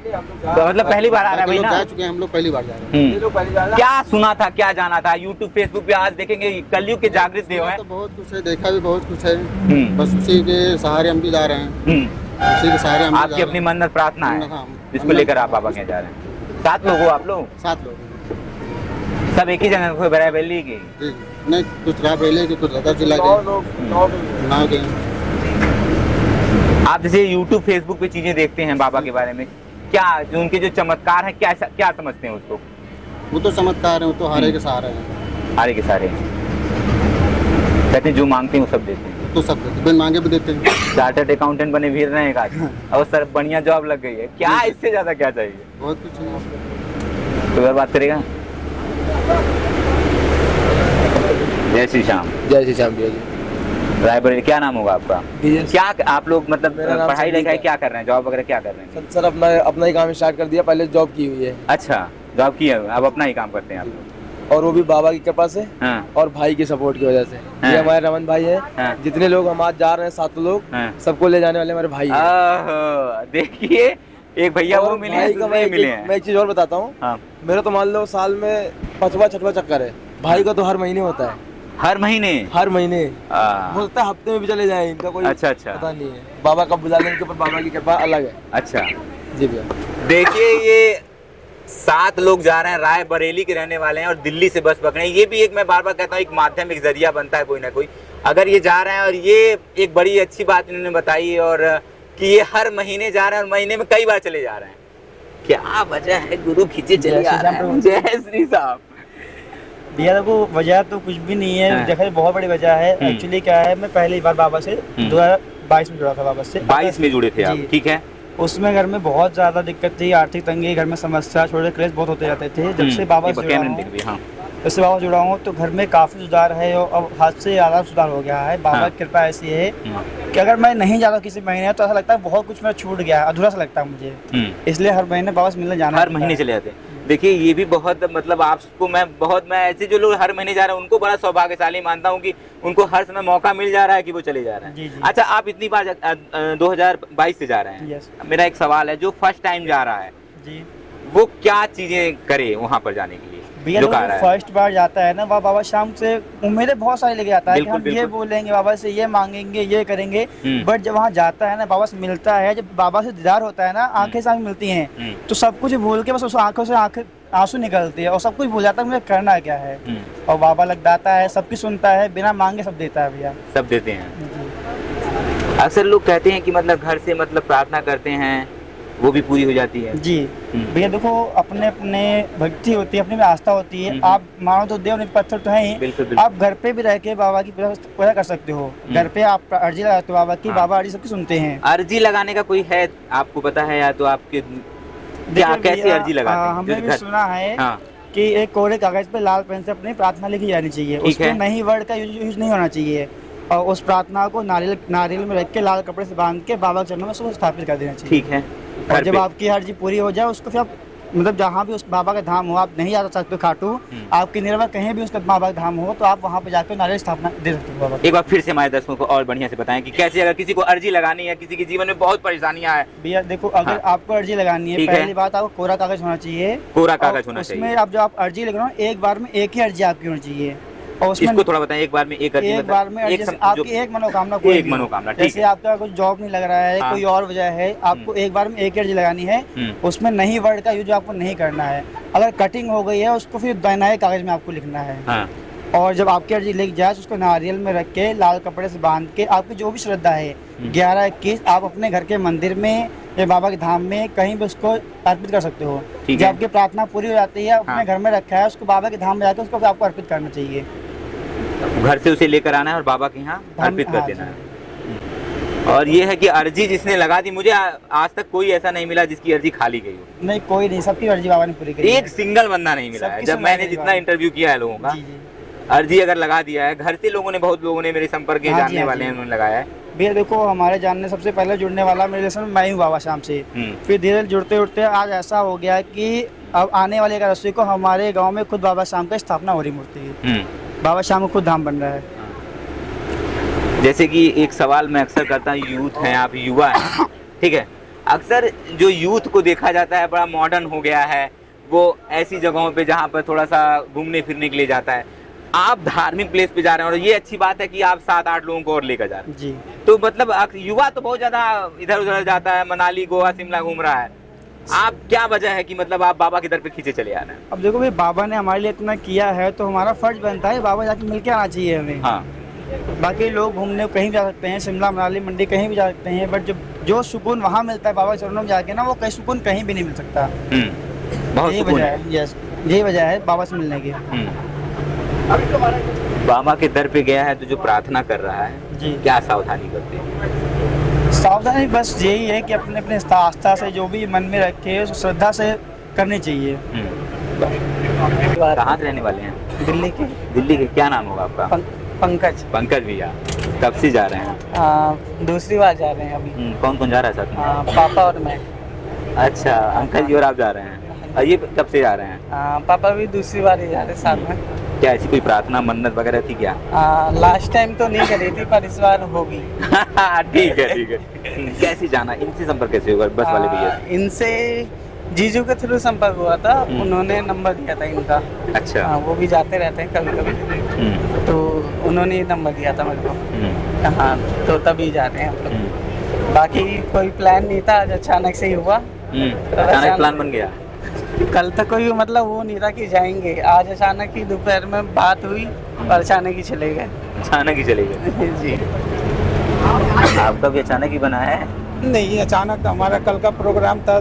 तो मतलब पहली बार आ रहा है भाई ना? जा चुके हैं, हम लोग पहली बार जा रहे हैं। क्या सुना था, क्या जाना था? यूट्यूब फेसबुक पे आज देखेंगे कलयुग के जागृत देव हैं। तो बहुत कुछ है, देखा भी बहुत कुछ है, बस उसी के सहारे हम भी जा रहे हैं। उसी के सहारे हम। आपकी अपनी मन्नत प्रार्थना है जिसको लेकर आप बाबा के जा रहे हैं? 7 लोग हो आप लोग? 7 लोग। सब एक ही जगह को रायबरेली के? नहीं, कुछ रायबरेली के, कुछ अदर जिला के। आप जैसे यूट्यूब फेसबुक पे चीजें देखते हैं बाबा के बारे में, क्या जो उनके जो चमत्कार है, क्या समझते हैं उसको? वो तो चमत्कार है, वो तो हारे के सहारे हैं। हारे के सहारे कहते हैं, जो मांगते हैं वो सब देते हैं। तो सब देते, बिन मांगे भी देते हैं। चार्टर्ड अकाउंटेंट बने फिर रहे हैं और सर बढ़िया जॉब लग गई है, क्या इससे ज्यादा क्या चाहिए? बहुत कुछ है। तो और बात करेगा। जय श्री श्याम। जय श्री श्याम भैया जी। रायबरेली, क्या नाम होगा आपका? क्या आप लोग मतलब पढ़ाई लिखाई क्या कर रहे हैं, जॉब वगैरह क्या कर रहे हैं? सर अपना ही काम स्टार्ट कर दिया, पहले जॉब की हुई है। अच्छा, जॉब की है, अब अपना ही काम करते हैं आप लोग? और वो भी बाबा की कृपा से और भाई की सपोर्ट की वजह से। ये हमारे रमन भाई है। जितने लोग हम आज जा रहे हैं 7 लोग, सबको ले जाने वाले हमारे भाई हैं। देखिए, एक भैया वो मिले हैं, दूसरे मिले हैं। मैं एक चीज और बताता हूँ, मेरा तो मान लो साल में 5वां-6वां चक्कर है, भाई का तो हर महीने होता है। हर महीने? हर महीने हो सकता है, हफ्ते में भी चले जाए, इनका कोई अच्छा पता नहीं है। बाबा का बुला लेने के ऊपर बाबा की कृपा अलग है। अच्छा जी भैया। देखिए, ये 7 लोग जा रहे हैं, रायबरेली के रहने वाले हैं और दिल्ली से बस पकड़े। ये भी एक, मैं बार बार कहता हूँ, एक माध्यम, एक जरिया बनता है कोई ना कोई। अगर ये जा रहे हैं, और ये एक बड़ी अच्छी बात इन्होंने बताई, और कि ये हर महीने जा रहे हैं और महीने में कई बार चले जा रहे हैं। क्या वजह है? गुरु खींचे चले आ रहे हैं। जय श्री साहब। भैया देखो, वजह तो कुछ भी नहीं है, देखा बहुत बड़ी वजह है। एक्चुअली क्या है, मैं पहली बार बाबा से 2022 में जुड़ा था। बाबा से 22 में जुड़े थे आप? ठीक है। उसमें घर में बहुत ज्यादा दिक्कत थी, आर्थिक तंगी, घर में समस्या, छोटे क्लेश बहुत होते जाते थे। जब से बाबा से जुड़ा हूँ तो घर में काफी सुधार है, और अब हाथ से ज्यादा सुधार हो गया है। बाबा की कृपा ऐसी है कि अगर मैं नहीं जाता किसी महीने तो ऐसा लगता है बहुत कुछ मेरा छूट गया है, अधूरा सा लगता है मुझे। इसलिए हर महीने बाबा से मिलने जाना। हर महीने चले जाते हैं। देखिए, ये भी बहुत मतलब आपको मैं ऐसे जो लोग हर महीने जा रहे हैं उनको बड़ा सौभाग्यशाली मानता हूँ कि उनको हर समय मौका मिल जा रहा है कि वो चले जा रहे हैं। जी। अच्छा, आप इतनी बार 2022 से जा रहे हैं। मेरा एक सवाल है, जो फर्स्ट टाइम जा रहा है जी, वो क्या चीजें करे वहाँ पर जाने के लिए? भैया जो फर्स्ट बार जाता है ना, वह बाबा शाम से उम्मीदें बहुत सारी लेके आता है कि हम ये बोलेंगे बाबा से, ये मांगेंगे, ये करेंगे। बट जब वहाँ जाता है ना, बाबा से मिलता है, जब बाबा से दीदार होता है ना, आंखें सामने मिलती हैं, तो सब कुछ भूल के बस उस आंखों से आंसू निकलती है और सब कुछ भूल जाता है मुझे करना क्या है। और बाबा लग जाता है, सबकी सुनता है, बिना मांगे सब देता है भैया। सब देते हैं। अक्सर लोग कहते हैं कि मतलब घर से मतलब प्रार्थना करते हैं वो भी पूरी हो जाती है। जी भैया देखो, अपने अपने भक्ति होती है, अपने में आस्था होती है। आप मानो तो देव नहीं, पत्थर तो है ही। बिल्कुल। आप घर पे भी रह के बाबा की पूजा कर सकते हो। घर पे आप अर्जी लगाते हो बाबा की, बाबा अर्जी सबकी सुनते हैं। अर्जी लगाने का कोई है आपको पता है या तो आपके क्या कैसे अर्जी लगाते हैं? हमने भी सुना है कि एक कोरे कागज पे लाल पेन से अपनी प्रार्थना लिखी जानी चाहिए, उसमें नहीं वर्ड का यूज नहीं होना चाहिए, और उस प्रार्थना को नारियल में रख के लाल कपड़े से बांध के बाबा के चरणों में उसको स्थापित कर देना चाहिए। ठीक है। और जब आपकी अर्जी पूरी हो जाए उसको फिर आप मतलब जहाँ भी उस बाबा का धाम हो, आप नहीं जा सकते खाटू, आपकी निर्भर कहीं भी उसका बाबा का धाम हो तो आप वहाँ पे जाकर नारियल स्थापना दे सकते हो बाबा। एक बार फिर से हमारे दर्शकों को और बढ़िया से बताएं कि कैसे अगर किसी को अर्जी लगानी है, किसी के जीवन में बहुत परेशानियां है। भैया देखो, अगर आपको अर्जी लगानी है, पहली बात आपको कोरा कागज होना चाहिए। कोरा कागज होना चाहिए। उसमें आप जब आप अर्जी लिख रहे हो, एक बार में एक ही अर्जी आपकी होनी चाहिए। और उसमें इसको थोड़ा बताएं, एक बार में एक अर्जी, एक बार में आपकी एक मनोकामना, कोई एक मनोकामना, जैसे आपका कुछ जॉब नहीं लग रहा है, कोई और वजह है, आपको एक बार में एक अर्जी लगानी है। उसमें नहीं वर्ड का यूज आपको नहीं करना है। अगर कटिंग हो गई है उसको फिर बनाए कागज में आपको लिखना है। और जब आपकी अर्जी लिख जाए उसको नारियल में रख के लाल कपड़े से बांध के आपकी जो भी श्रद्धा है 11-21 आप अपने घर के मंदिर में या बाबा के धाम में कहीं भी उसको अर्पित कर सकते हो। जब आपकी प्रार्थना पूरी हो जाती है, अपने घर में रखा है, उसको बाबा के धाम में जाकर उसको आपको अर्पित करना चाहिए। घर से उसे लेकर आना है और बाबा के यहाँ अर्पित कर देना है। और ये है कि अर्जी जिसने लगा दी, मुझे आज तक कोई ऐसा नहीं मिला जिसकी अर्जी खाली गई हो। नहीं, कोई नहीं, सबकी अर्जी बाबा ने पूरी की। एक सिंगल बंदा नहीं मिला है। जब मैंने जितना इंटरव्यू किया है लोगों का, अर्जी अगर लगा दिया है, घर से लोगों ने, बहुत लोगों ने मेरे संपर्क के जानने वाले हैं, उन्होंने लगाया है। भैया देखो, हमारे जानने सबसे पहले जुड़ने वाला मेरे रिलेशन में मैं हूँ बाबा शाम से। फिर धीरे जुड़ते जुड़ते आज ऐसा हो गया कि अब आने वाले एकादशी को हमारे गाँव में खुद बाबा शाम की स्थापना हो रही मूर्ति, बाबा शाम को खुद धाम बन रहा है। जैसे कि एक सवाल मैं अक्सर करता हूँ, यूथ हैं आप, युवा हैं, ठीक है, अक्सर जो यूथ को देखा जाता है बड़ा मॉडर्न हो गया है, वो ऐसी जगहों पे जहाँ पर थोड़ा सा घूमने फिरने के लिए जाता है। आप धार्मिक प्लेस पे जा रहे हैं और ये अच्छी बात है कि आप 7-8 लोगों को और लेकर जा रहे हैं। जी। तो मतलब युवा तो बहुत ज्यादा इधर उधर जाता है, मनाली, गोवा, शिमला घूम रहा है। आप क्या वजह है कि मतलब आप बाबा की दर पे खींचे चले आ रहे हैं? अब देखो भाई, बाबा ने हमारे लिए इतना किया है तो हमारा फर्ज बनता है बाबा जाके मिल के आना चाहिए हमें। बाकी लोग घूमने कहीं जा सकते हैं, शिमला, मनाली, मंडी कहीं भी जा सकते हैं, बट जो सुकून वहाँ मिलता है बाबा के चरणों में जाके ना, वो कहीं सुकून कहीं भी नहीं मिल सकता। यही वजह है। यस, यही वजह है बाबा से मिलने की। बाबा के दर पे गया है तो जो प्रार्थना कर रहा है जी, क्या सावधानी करते हैं? सावधानी बस यही है कि अपने अपने आस्था से जो भी मन में रखे, श्रद्धा से करनी चाहिए। कहाँ से रहने वाले हैं? दिल्ली के। दिल्ली के, क्या नाम होगा आपका? पंकज। पंकज भैया, कब से जा रहे हैं? दूसरी बार जा रहे हैं अभी। कौन कौन जा रहा है साथ में? पापा और मैं। अच्छा, अंकल जी और आप जा रहे हैं। और ये कब से जा रहे हैं? पापा भी दूसरी बार ही जा रहे हैं साथ में। क्या ऐसी कोई प्रार्थना, मन्नत वगैरह थी क्या? लास्ट टाइम तो नहीं करी थी, पर इस बार होगी। ठीक है, ठीक है। कैसे जाना, इनसे संपर्क कैसे होगा? बस वाले भैया इनसे जीजू के थ्रू संपर्क हुआ था, उन्होंने नंबर दिया था इनका। अच्छा। वो भी जाते रहते हैं कभी कभी, तो उन्होंने नंबर दिया था मेरे को। हाँ, तो तभी जा रहे हैं हम लोग। बाकी कोई प्लान नहीं था, आज अचानक से ही हुआ। अचानक प्लान बन गया। कल तक कोई मतलब वो नहीं था कि जाएंगे, आज अचानक ही दोपहर में बात हुई और अचानक ही चले गए। अचानक ही चले गए जी। आपका भी अचानक ही बना है? नहीं, अचानक हमारा कल का प्रोग्राम था,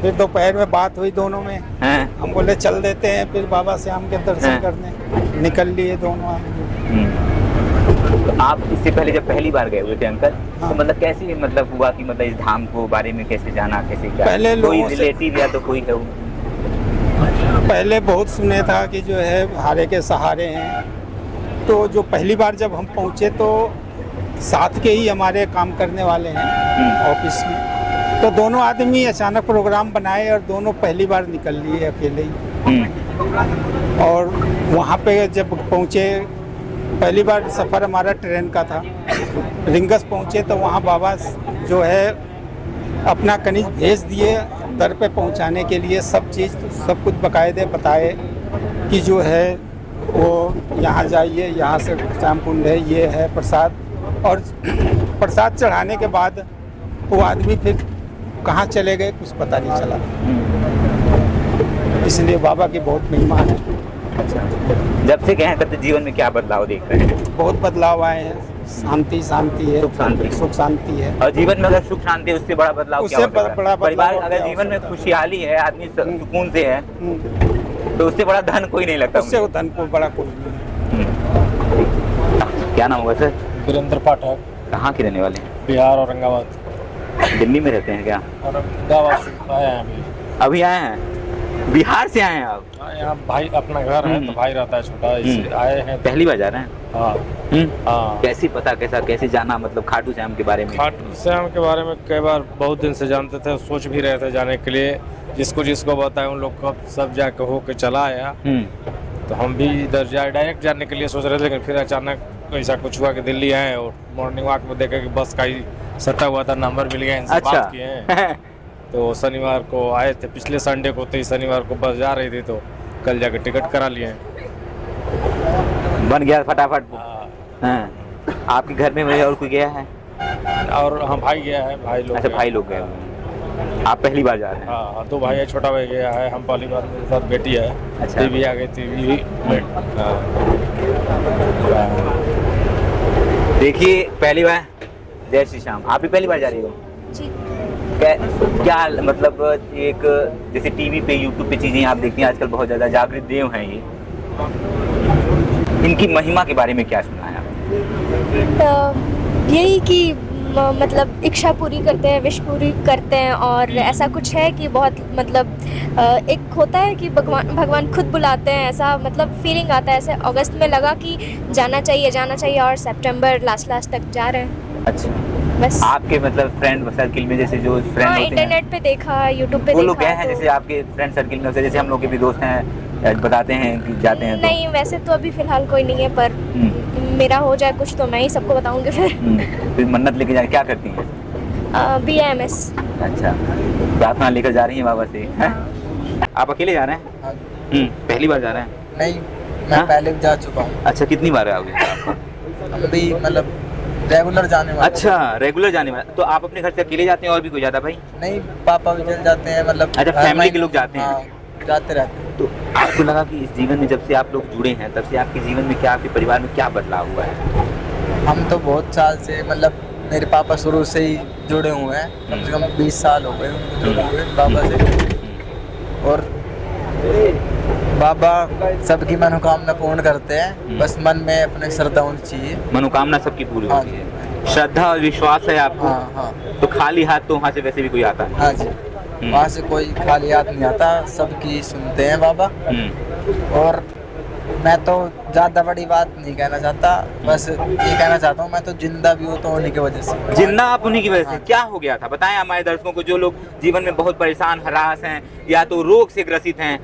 फिर दोपहर में बात हुई दोनों में। हम बोले चल देते हैं, फिर बाबा श्याम के दर्शन करने निकल लिए दोनों। तो आप इससे पहले जब पहली बार गए हुए थे अंकल, तो मतलब कैसे मतलब हुआ कि मतलब इस धाम को बारे में कैसे जाना, कैसे क्या? पहले कोई रिलेटिव या तो कोई है? पहले बहुत सुने था कि जो है हारे के सहारे हैं, तो जो पहली बार जब हम पहुँचे तो साथ के ही हमारे काम करने वाले हैं ऑफिस में, तो दोनों आदमी अचानक प्रोग्राम बनाए और दोनों पहली बार निकल लिए अकेले ही। और वहाँ पे जब पहुँचे, पहली बार सफ़र हमारा ट्रेन का था, रिंगस पहुँचे तो वहाँ बाबा जो है अपना कनिज भेज दिए दर पे पहुँचाने के लिए, सब चीज़ सब कुछ बाकायदे बताए कि जो है वो यहाँ जाइए, यहाँ से श्याम कुंड है, ये है प्रसाद। और प्रसाद चढ़ाने के बाद वो आदमी फिर कहाँ चले गए कुछ पता नहीं चला। इसलिए बाबा की बहुत महिमा है। अच्छा, जब से गए हैं तब से जीवन में क्या बदलाव देख रहे हैं? बहुत बदलाव आए हैं। शांति शांति है, सुख शांति है। और जीवन में अगर सुख शांति है उससे बड़ा बदलाव क्या हो सकता है? परिवार अगर जीवन में खुशहाली है, आदमी सुकून से है, तो उससे बड़ा धन कोई नहीं लगता। उससे धन को बड़ा कोई नहीं। क्या नाम होगा सर? वीरेंद्र पाठक। कहाँ के रहने वाले हैं? बिहार औरंगाबाद। दिल्ली में रहते हैं क्या? औरंगाबाद से आए हैं अभी आए हैं? बिहार से आए हैं आप? यहाँ भाई अपना घर है तो भाई रहता है छोटा, इससे आए हैं। पहली बार जा रहे हैं? हाँ। कैसी पता कैसे जाना, मतलब खाटू श्याम के बारे में? खाटू श्याम के बारे में कई बार बहुत दिन से जानते थे, सोच भी रहे थे जाने के लिए। जिसको बताया उन लोग को सब जाके होके चला आया। तो हम भी इधर डायरेक्ट जाने के लिए सोच रहे थे, लेकिन फिर अचानक ऐसा कुछ हुआ कि दिल्ली आए और मॉर्निंग वॉक में देखा कि बस का ही सटा हुआ था, नंबर मिल गया, इनसे बात किए हैं। तो शनिवार को आए थे, पिछले संडे को, तो शनिवार को बस जा रही थी, तो कल जाके टिकट करा लिए हैं। बन गया फटाफट। हाँ। आपके घर में और कोई गया है? और हाँ, भाई गया है, भाई लोग। अच्छा, भाई लोग गए। आप पहली बार जा रहे हैं? हाँ, 2 भाई है, छोटा भाई गया है, हम पहली बार, मेरे साथ बेटी है। अच्छा। बीवी आ गई थी। देखिए पहली बार, जय श्री श्याम। आप भी पहली बार जा रही हो? जी। क्या मतलब एक जैसे टीवी पे यूट्यूब पे चीजें आप देखती हैं आजकल, बहुत ज्यादा जागृत देव हैं ये, इनकी महिमा के बारे में क्या सुना है आपने? यही कि मतलब इच्छा पूरी करते हैं, विश पूरी करते हैं, और ऐसा कुछ है कि बहुत मतलब एक होता है कि भगवान खुद बुलाते हैं, ऐसा मतलब फीलिंग आता है। ऐसे अगस्त में लगा कि जाना चाहिए, और सितंबर लास्ट तक जा रहे हैं। अच्छा, बस। आपके मतलब फ्रेंड सर्किल में जैसे जो फ्रेंड होते हैं, इंटरनेट पे देखा, यूट्यूब पे वो लोग देखा, गए हैं? जैसे आपके फ्रेंड सर्किल में जैसे हम लोग के भी दोस्त हैं, बताते हैं कि जाते हैं? नहीं, वैसे तो अभी फिलहाल कोई नहीं है, पर मेरा हो जाए कुछ तो मैं ही सबको बताऊंगी फिर मन्नत लेके जाए क्या करती हैं? BAMS। अच्छा, प्रार्थना लेकर जा रही हैं बाबा से? आप अकेले जा रहे हैं? पहली बार जा रहे हैं? नहीं, मैं पहले भी जा चुका हूँ। अच्छा, कितनी बार आओगे? अभी मतलब रेगुलर जाने वाला। अच्छा, रेगुलर जाने वाला। तो आप अपने घर से अकेले जाते हैं और भी कोई जाता भाई? नहीं, पापा भी चल जाते हैं, मतलब। अच्छा, फैमिली के लोग जाते हैं? जाते रहते हैं। तो आपको लगा कि इस जीवन में जब से आप लोग जुड़े हैं, तब से आपके जीवन में क्या, आपके परिवार में क्या बदलाव हुआ है? हम तो बहुत साल से, मतलब मेरे पापा शुरू से ही जुड़े हुए हैं, कम से कम 20 साल हो गए उनको जुड़े हुए बाबा से। और बाबा सबकी मनोकामना पूर्ण करते हैं, बस मन में अपने श्रद्धा होनी चाहिए। मनोकामना सबकी पूरी होती है, श्रद्धा और विश्वास है आपको? हाँ। तो खाली हाथ तो वहाँ से वैसे भी कोई आता है? हाँ जी, वहाँ से कोई खाली हाथ नहीं आता, सबकी सुनते हैं बाबा। और मैं तो ज़्यादा बड़ी बात नहीं कहना चाहता, बस ये कहना चाहता हूँ, मैं तो जिंदा भी हूँ तो उन्हीं की वजह से। जिंदा आप उन्हीं की वजह से? क्या हो गया था बताएं हमारे दर्शकों को, जो लोग जीवन में बहुत परेशान, हरास हैं या तो रोग से ग्रसित हैं।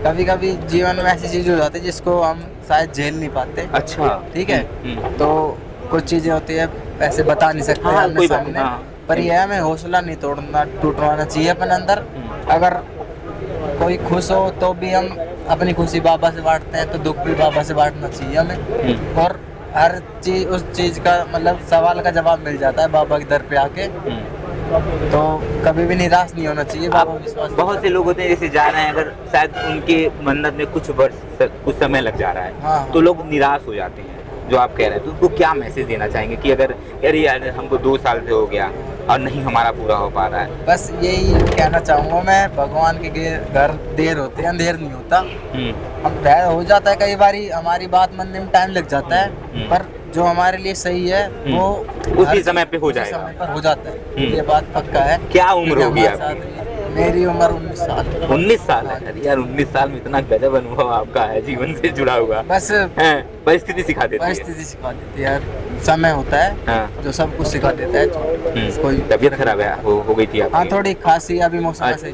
कभी कभी जीवन में ऐसी चीज हो जाती है जिसको हम शायद झेल नहीं पाते। अच्छा, ठीक है। तो कुछ चीजें होती है ऐसे बता नहीं सकते अपने सामने, पर यह हमें हौसला नहीं तोड़ना, टूटवाना चाहिए अपने अंदर। अगर कोई खुश हो तो भी हम अपनी खुशी बाबा से बांटते हैं, तो दुख भी बाबा से बांटना चाहिए हमें। और हर चीज, उस चीज का मतलब सवाल का जवाब मिल जाता है बाबा के दर पे आके। तो कभी भी निराश नहीं होना चाहिए। बाबा विश्वास, बहुत से लोग होते हैं जैसे जा रहे हैं, अगर शायद उनके मन्नत में कुछ समय लग जा रहा है, तो लोग निराश हो जाते हैं, जो आप कह रहे हैं। तो उनको क्या मैसेज देना चाहेंगे कि अगर यार हमको 2 साल से हो गया और नहीं हमारा पूरा हो पा रहा है? बस यही कहना चाहूँगा मैं, भगवान के घर देर होते हैं, अंधेर नहीं होता। हम तय हो जाता है कई बारी, हमारी बात मानने में टाइम लग जाता है, पर जो हमारे लिए सही है वो उसी समय पे हो जाएगा, समय पर हो जाता है। ये बात पक्का है। क्या उम्र होगी आपकी? मेरी उम्र 19 साल। 19 साल है? अरे यार, 19 साल में इतना गजब अनुभव आपका है, जीवन से जुड़ा हुआ। बस परिस्थिति सिखा देती है। परिस्थिति सिखा देती है, समय होता है जो सब कुछ सिखा देता है। कोई तबीयत खराब है हो गई थी आपकी? हाँ, थोड़ी खांसी, अभी मौसम ऐसा ही।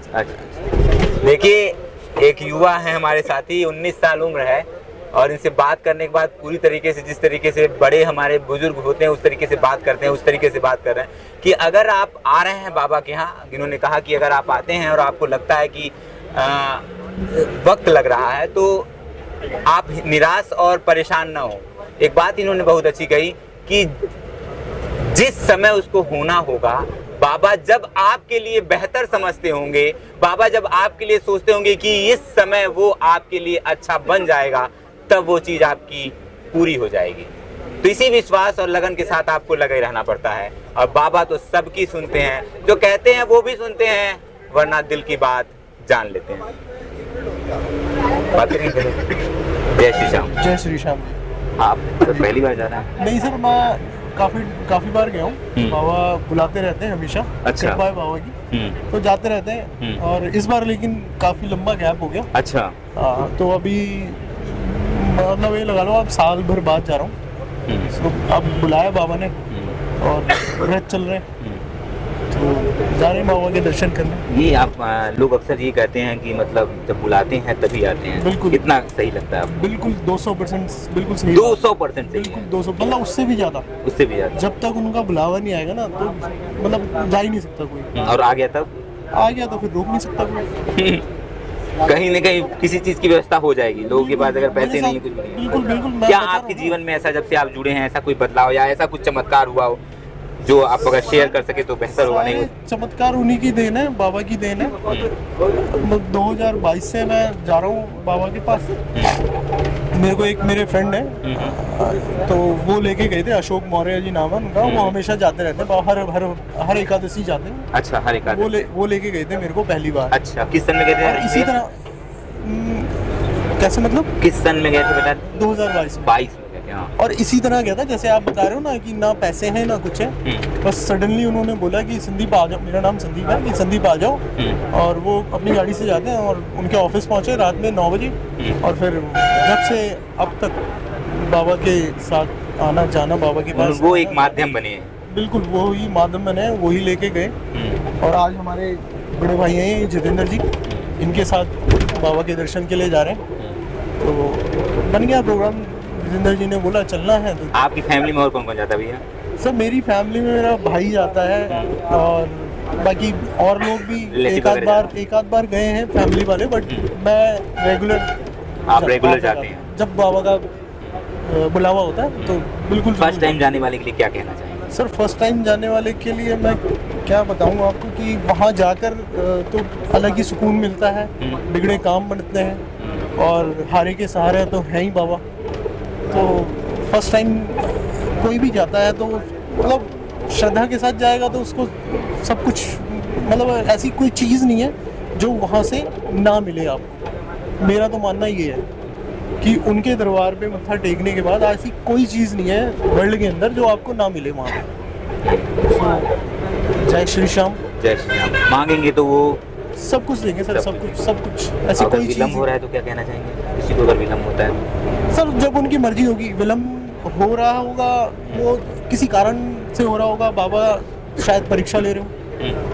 देखिए, एक युवा है हमारे साथी, 19 साल उम्र है, और इनसे बात करने के बाद पूरी तरीके से, जिस तरीके से बड़े हमारे बुजुर्ग होते हैं उस तरीके से बात करते हैं, उस तरीके से बात कर रहे हैं कि अगर आप आ रहे हैं बाबा के यहाँ, इन्होंने कहा कि अगर आप आते हैं और आपको लगता है कि वक्त लग रहा है, तो आप निराश और परेशान ना हो। एक बात इन्होंने बहुत अच्छी कही कि जिस समय उसको होना होगा, बाबा जब आपके लिए बेहतर समझते होंगे, बाबा जब आपके लिए सोचते होंगे कि इस समय वो आपके लिए अच्छा बन जाएगा, तब वो चीज़ आपकी पूरी हो जाएगी। तो इसी विश्वास और लगन के साथ आपको लगे रहना पड़ता है। और बाबा तो सबकी सुनते हैं, जो कहते हैं वो भी सुनते हैं, वरना दिल की बात जान लेते हैं। जय श्री श्याम। जय श्री श्याम। आप तो पहली बार जा रहे हैं? नहीं सर, मैं काफी बार गया हूँ। बाबा बुलाते रहते हैं हमेशा। अच्छा। कृपा है बाबा की, तो जाते रहते हैं। और इस बार लेकिन काफी लंबा गैप हो गया। अच्छा। तो अभी मतलब ये लगा लो आप साल भर बाद जा रहा हूँ। तो अब बुलाया बाबा ने और व्रत चल रहे हैं, तो जा रहे हैं बाबा के दर्शन करने। ये आप लोग अक्सर ये कहते हैं कि मतलब जब बुलाते हैं तभी आते हैं। बिल्कुल। कितना सही लगता है आपको? बिल्कुल 200% बिल्कुल सही। 200% सही बिल्कुल 200, मतलब उससे भी ज्यादा। उससे भी ज्यादा। जब तक उनका बुलावा नहीं आएगा ना, तो मतलब जा ही नहीं सकता कोई। और आ गया तब? आ गया तो फिर रोक नहीं सकता कोई। कहीं न कहीं किसी चीज की व्यवस्था हो जाएगी। लोगों के पास अगर पैसे नहीं, कुछ नहीं। बिल्कुल बिल्कुल। क्या आपके जीवन में ऐसा, जब से आप जुड़े हैं, ऐसा कोई बदलाव या ऐसा कुछ चमत्कार हुआ हो जो आप अगर शेयर कर सके तो बेहतर होगा? नहीं, चमत्कार उन्हीं की देन है, बाबा की देन है। 2022 से मैं जा रहा हूँ बाबा के पास। मेरे को एक मेरे फ्रेंड है, तो वो लेके गए थे, अशोक मौर्य जी नाम है उनका। वो हमेशा जाते रहते हैं, हर एकादशी जाते हैं। अच्छा, हर एकादशी। वो लेके गए थे मेरे को पहली बार। अच्छा, किस सन में गए थे? और इसी तरह कैसे, मतलब किस सन में गए थे बेटा? 2022 में। 22 में गए थे, हाँ। और इसी तरह गया था जैसे आप बता रहे हो ना, कि ना पैसे हैं ना कुछ है। बस सडनली उन्होंने बोला कि संदीप आ जाओ, मेरा नाम संदीप है, कि संदीप आ जाओ। और वो अपनी गाड़ी से जाते हैं और उनके ऑफिस पहुंचे रात में 9 बजे। और फिर जब से अब तक बाबा के साथ आना जाना, बाबा के पास वो एक माध्यम बने हैं। बिल्कुल, वो ही माध्यम बने हैं, वही लेके गए। और आज हमारे बड़े भाई हैं जितेंद्र जी, इनके साथ बाबा के दर्शन के लिए जा रहे हैं। तो बन गया प्रोग्राम। जितेंद्र जी ने बोला चलना है। तो आपकी फैमिली में और कौन कौन जाता है भैया? सर मेरी फैमिली में मेरा भाई जाता है, और बाकी और लोग भी एक आध बार गए हैं फैमिली वाले, बट मैं रेगुलर। आप रेगुलर जाते हैं? जब बाबा का बुलावा होता है तो बिल्कुल। फर्स्ट टाइम जाने वाले के लिए क्या कहना चाहेंगे? सर फर्स्ट टाइम जाने वाले के लिए मैं क्या बताऊँ आपको, कि वहाँ जाकर तो अलग ही सुकून मिलता है। बिगड़े काम बनते हैं, और हारे के सहारे तो हैं ही बाबा। तो फर्स्ट टाइम कोई भी जाता है तो मतलब श्रद्धा के साथ जाएगा, तो उसको सब कुछ, मतलब ऐसी कोई चीज़ नहीं है जो वहाँ से ना मिले आपको। मेरा तो मानना ये है कि उनके दरबार पे मत्था टेकने के बाद ऐसी कोई चीज़ नहीं है वर्ल्ड के अंदर जो आपको ना मिले वहाँ पे। जय श्री श्याम। जय श्री श्याम। मांगेंगे तो वो सब कुछ देंगे सर, सब कुछ। ऐसी कोई चीज़ विलम्ब हो रहा है तो क्या कहना चाहेंगे किसी को अगर विलम्ब होता है? सर जब उनकी मर्जी होगी, विलम्ब हो रहा होगा वो किसी कारण से हो रहा होगा। बाबा शायद परीक्षा ले रहे हो,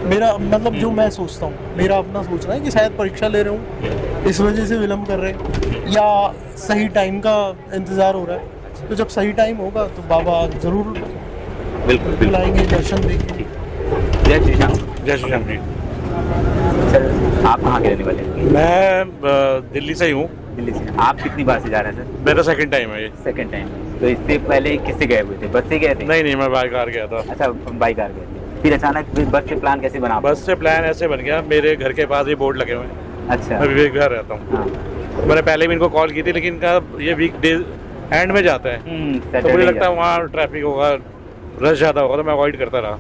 मेरा मतलब जो मैं सोचता हूँ, मेरा अपना सोचना है कि शायद परीक्षा ले रहे हूँ, इस वजह से विलम्ब कर रहे हैं, या सही टाइम का इंतज़ार हो रहा है। तो जब सही टाइम होगा तो बाबा ज़रूर बिल्कुल बुलाएंगे, दर्शन देंगे। जय श्री श्याम। जय श्री श्याम जी। सर आप कहाँ के रहने वाले हैं? मैं दिल्ली से ही हूँ। दिल्ली से। आप कितनी बार से जा रहे हैं सर? मेरा सेकंड टाइम है ये। Second time. तो इससे पहले किससे गए हुए थे? बस से गए थे? नहीं, मैं बाई कार गया था। अच्छा, बाई कार गए थे। फिर अचानक बस से प्लान कैसे बना? बस से प्लान ऐसे बन गया, मेरे घर के पास ये बोर्ड लगे हुए हैं। अच्छा। मैं विवेक विहार रहता हूँ। मैंने पहले भी इनको कॉल की थी, लेकिन इनका ये वीक डे एंड में जाता है, तो मुझे लगता है वहाँ ट्रैफिक होगा, रश ज़्यादा होगा, तो मैं अवॉइड करता रहा।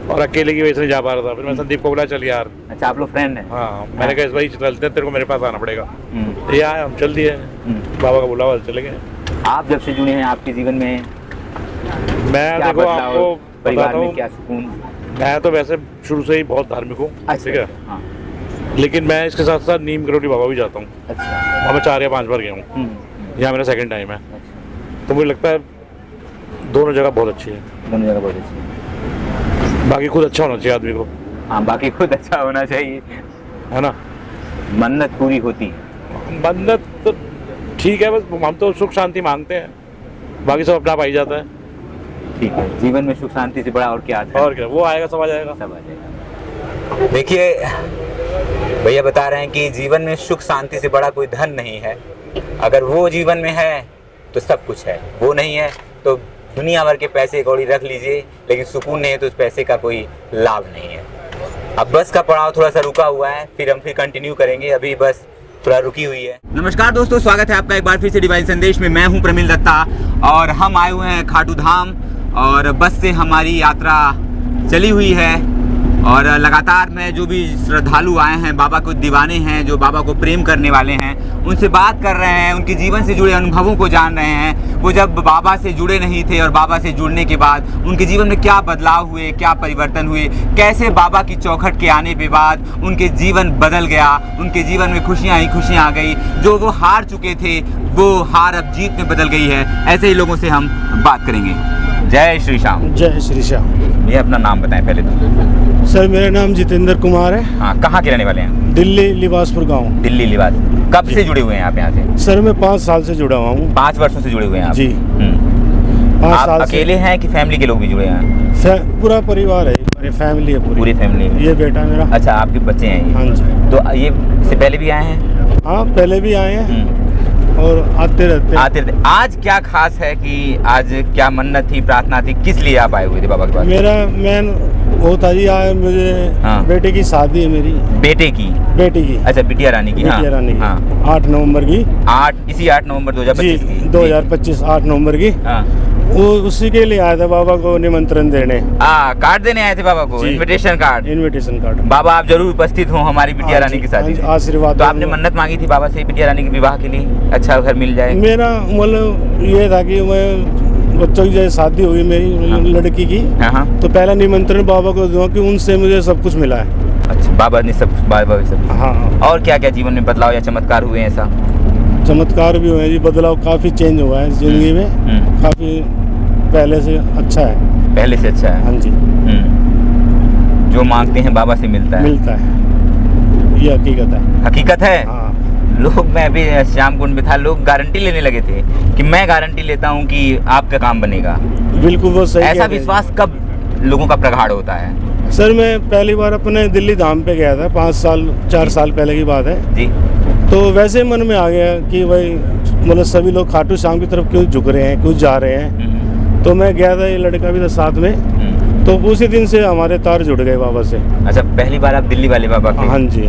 और अकेले की वजह से नहीं जा पा रहा था। फिर मैं संदीप को बोला चल यार। अच्छा, आप लोग फ्रेंड हैं? हाँ, मैंने कहा इस भाई चलते हैं, तेरे को मेरे पास आना पड़ेगा। तो ये आया, हम चल दिए, बाबा का बुलावा चले गए। आप जब से जुड़े हैं, आपके जीवन में मैं देखो आपको परिवार में क्या सुकून? मैं तो वैसे शुरू से ही बहुत धार्मिक हूँ, ठीक है, लेकिन मैं इसके साथ साथ नीम करोली बाबा भी जाता हूँ। अच्छा। और मैं 4 या 5 बार गया हूँ। यहाँ मेरा सेकंड टाइम है। तो मुझे लगता है दोनों जगह बहुत अच्छी है। दोनों जगह बहुत अच्छी है। बाकी खुद अच्छा होना चाहिए आदमी को। हाँ, बाकी खुद अच्छा होना चाहिए, है ना। मन्नत पूरी होती है। मन्नत तो ठीक है, बस हम तो सुख शांति मांगते हैं, बाकी सब अपना आप आ जाता है। ठीक है, जीवन में सुख शांति से बड़ा और क्या आता है? और क्या, वो आएगा, सब आ जाएगा। सब आ जाएगा। देखिए भैया बता रहे हैं कि जीवन में सुख शांति से बड़ा कोई धन नहीं है। अगर वो जीवन में है तो सब कुछ है, वो नहीं है तो दुनिया भर के पैसे कौड़ी रख लीजिए, लेकिन सुकून नहीं है तो उस पैसे का कोई लाभ नहीं है। अब बस का पड़ाव थोड़ा सा रुका हुआ है, फिर हम कंटिन्यू करेंगे। अभी बस थोड़ा रुकी हुई है। नमस्कार दोस्तों, स्वागत है आपका एक बार फिर से डिवाइन संदेश में। मैं हूं प्रमिल दत्ता और हम आए हुए हैं खाटू धाम और बस से हमारी यात्रा चली हुई है और लगातार मैं जो भी श्रद्धालु आए हैं, बाबा को दीवाने हैं, जो बाबा को प्रेम करने वाले हैं, उनसे बात कर रहे हैं, उनके जीवन से जुड़े अनुभवों को जान रहे हैं। वो जब बाबा से जुड़े नहीं थे और बाबा से जुड़ने के बाद उनके जीवन में क्या बदलाव हुए, क्या परिवर्तन हुए, कैसे बाबा की चौखट के आने के बाद उनके जीवन बदल गया, उनके जीवन में खुशियाँ ही खुशियाँ आ गई। जो वो हार चुके थे वो हार अब जीत में बदल गई है। ऐसे ही लोगों से हम बात करेंगे। जय श्री श्याम। जय श्री श्याम। भैया अपना नाम बताएं पहले तो। सर मेरा नाम जितेंद्र कुमार है। हाँ, कहाँ के रहने वाले हैं? दिल्ली लिबासपुर गांव। दिल्ली लिबास। कब से जुड़े हुए हैं आप यहाँ से? सर मैं 5 साल से जुड़ा हुआ हूँ। 5 वर्षों से जुड़े हुए हैं आप? जी। 5 साल अकेले हैं कि फैमिली के लोग भी जुड़े हैं? पूरा परिवार है, मेरी फैमिली है पूरी फैमिली है। ये बेटा मेरा। अच्छा, आपके बच्चे हैं ये? हाँ जी। तो ये से पहले भी आए हैं? हाँ, पहले भी आए हैं और आते रहते। आज क्या खास है कि आज क्या मन्नत थी, प्रार्थना थी, किस लिए आप आए हुए थे बाबा के पास? मेरा मेन होता जी आया, मुझे बेटे की शादी है मेरी। बेटे की? बेटी की। अच्छा, बिटिया रानी की। बिटिया रानी की 8 नवंबर की। इसी 8 नवंबर 2025 की? 2025 8 नवंबर की। वो उसी के लिए आया था बाबा को निमंत्रण देने। कार्ड देने आए थे बाबा को? Invitation card. बाबा आप जरूर उपस्थित हो हमारी बिटिया रानी की शादी में। आशीर्वाद। तो आपने मन्नत मांगी थी बाबा से बिटिया रानी के विवाह के लिए, अच्छा घर मिल जाए? मेरा मतलब ये था कि मैं बच्चों की जैसे शादी हुई मेरी लड़की की, तो पहला निमंत्रण बाबा को दूंगा कि उनसे मुझे सब कुछ मिला है। अच्छा, बाबा ने सब? हाँ। और क्या क्या जीवन में बदलाव या चमत्कार हुए? ऐसा चमत्कार भी हुए जी, बदलाव काफी चेंज हुआ है जिंदगी में, काफी पहले से अच्छा है। पहले से अच्छा है? हाँ जी। जो मांगते हैं बाबा से मिलता है? मिलता है, ये हकीकत है। हकीकत है। हाँ। लोग, मैं अभी श्याम कुंड में था, लोग गारंटी लेने लगे थे कि मैं गारंटी लेता हूँ कि आपका काम बनेगा। बिल्कुल वो सही। ऐसा विश्वास कब लोगों का प्रगाढ़ होता है? सर मैं पहली बार अपने दिल्ली धाम पे गया था, 4 साल पहले की बात है जी। तो वैसे मन में आ गया कि भाई मतलब सभी लोग खाटू श्याम की तरफ क्यों झुक रहे हैं, क्यों जा रहे हैं। तो मैं गया था, ये लड़का भी था साथ में, तो उसी दिन से हमारे तार जुड़ गए बाबा से। अच्छा, पहली बार आप दिल्ली वाले बाबा के? हाँ जी।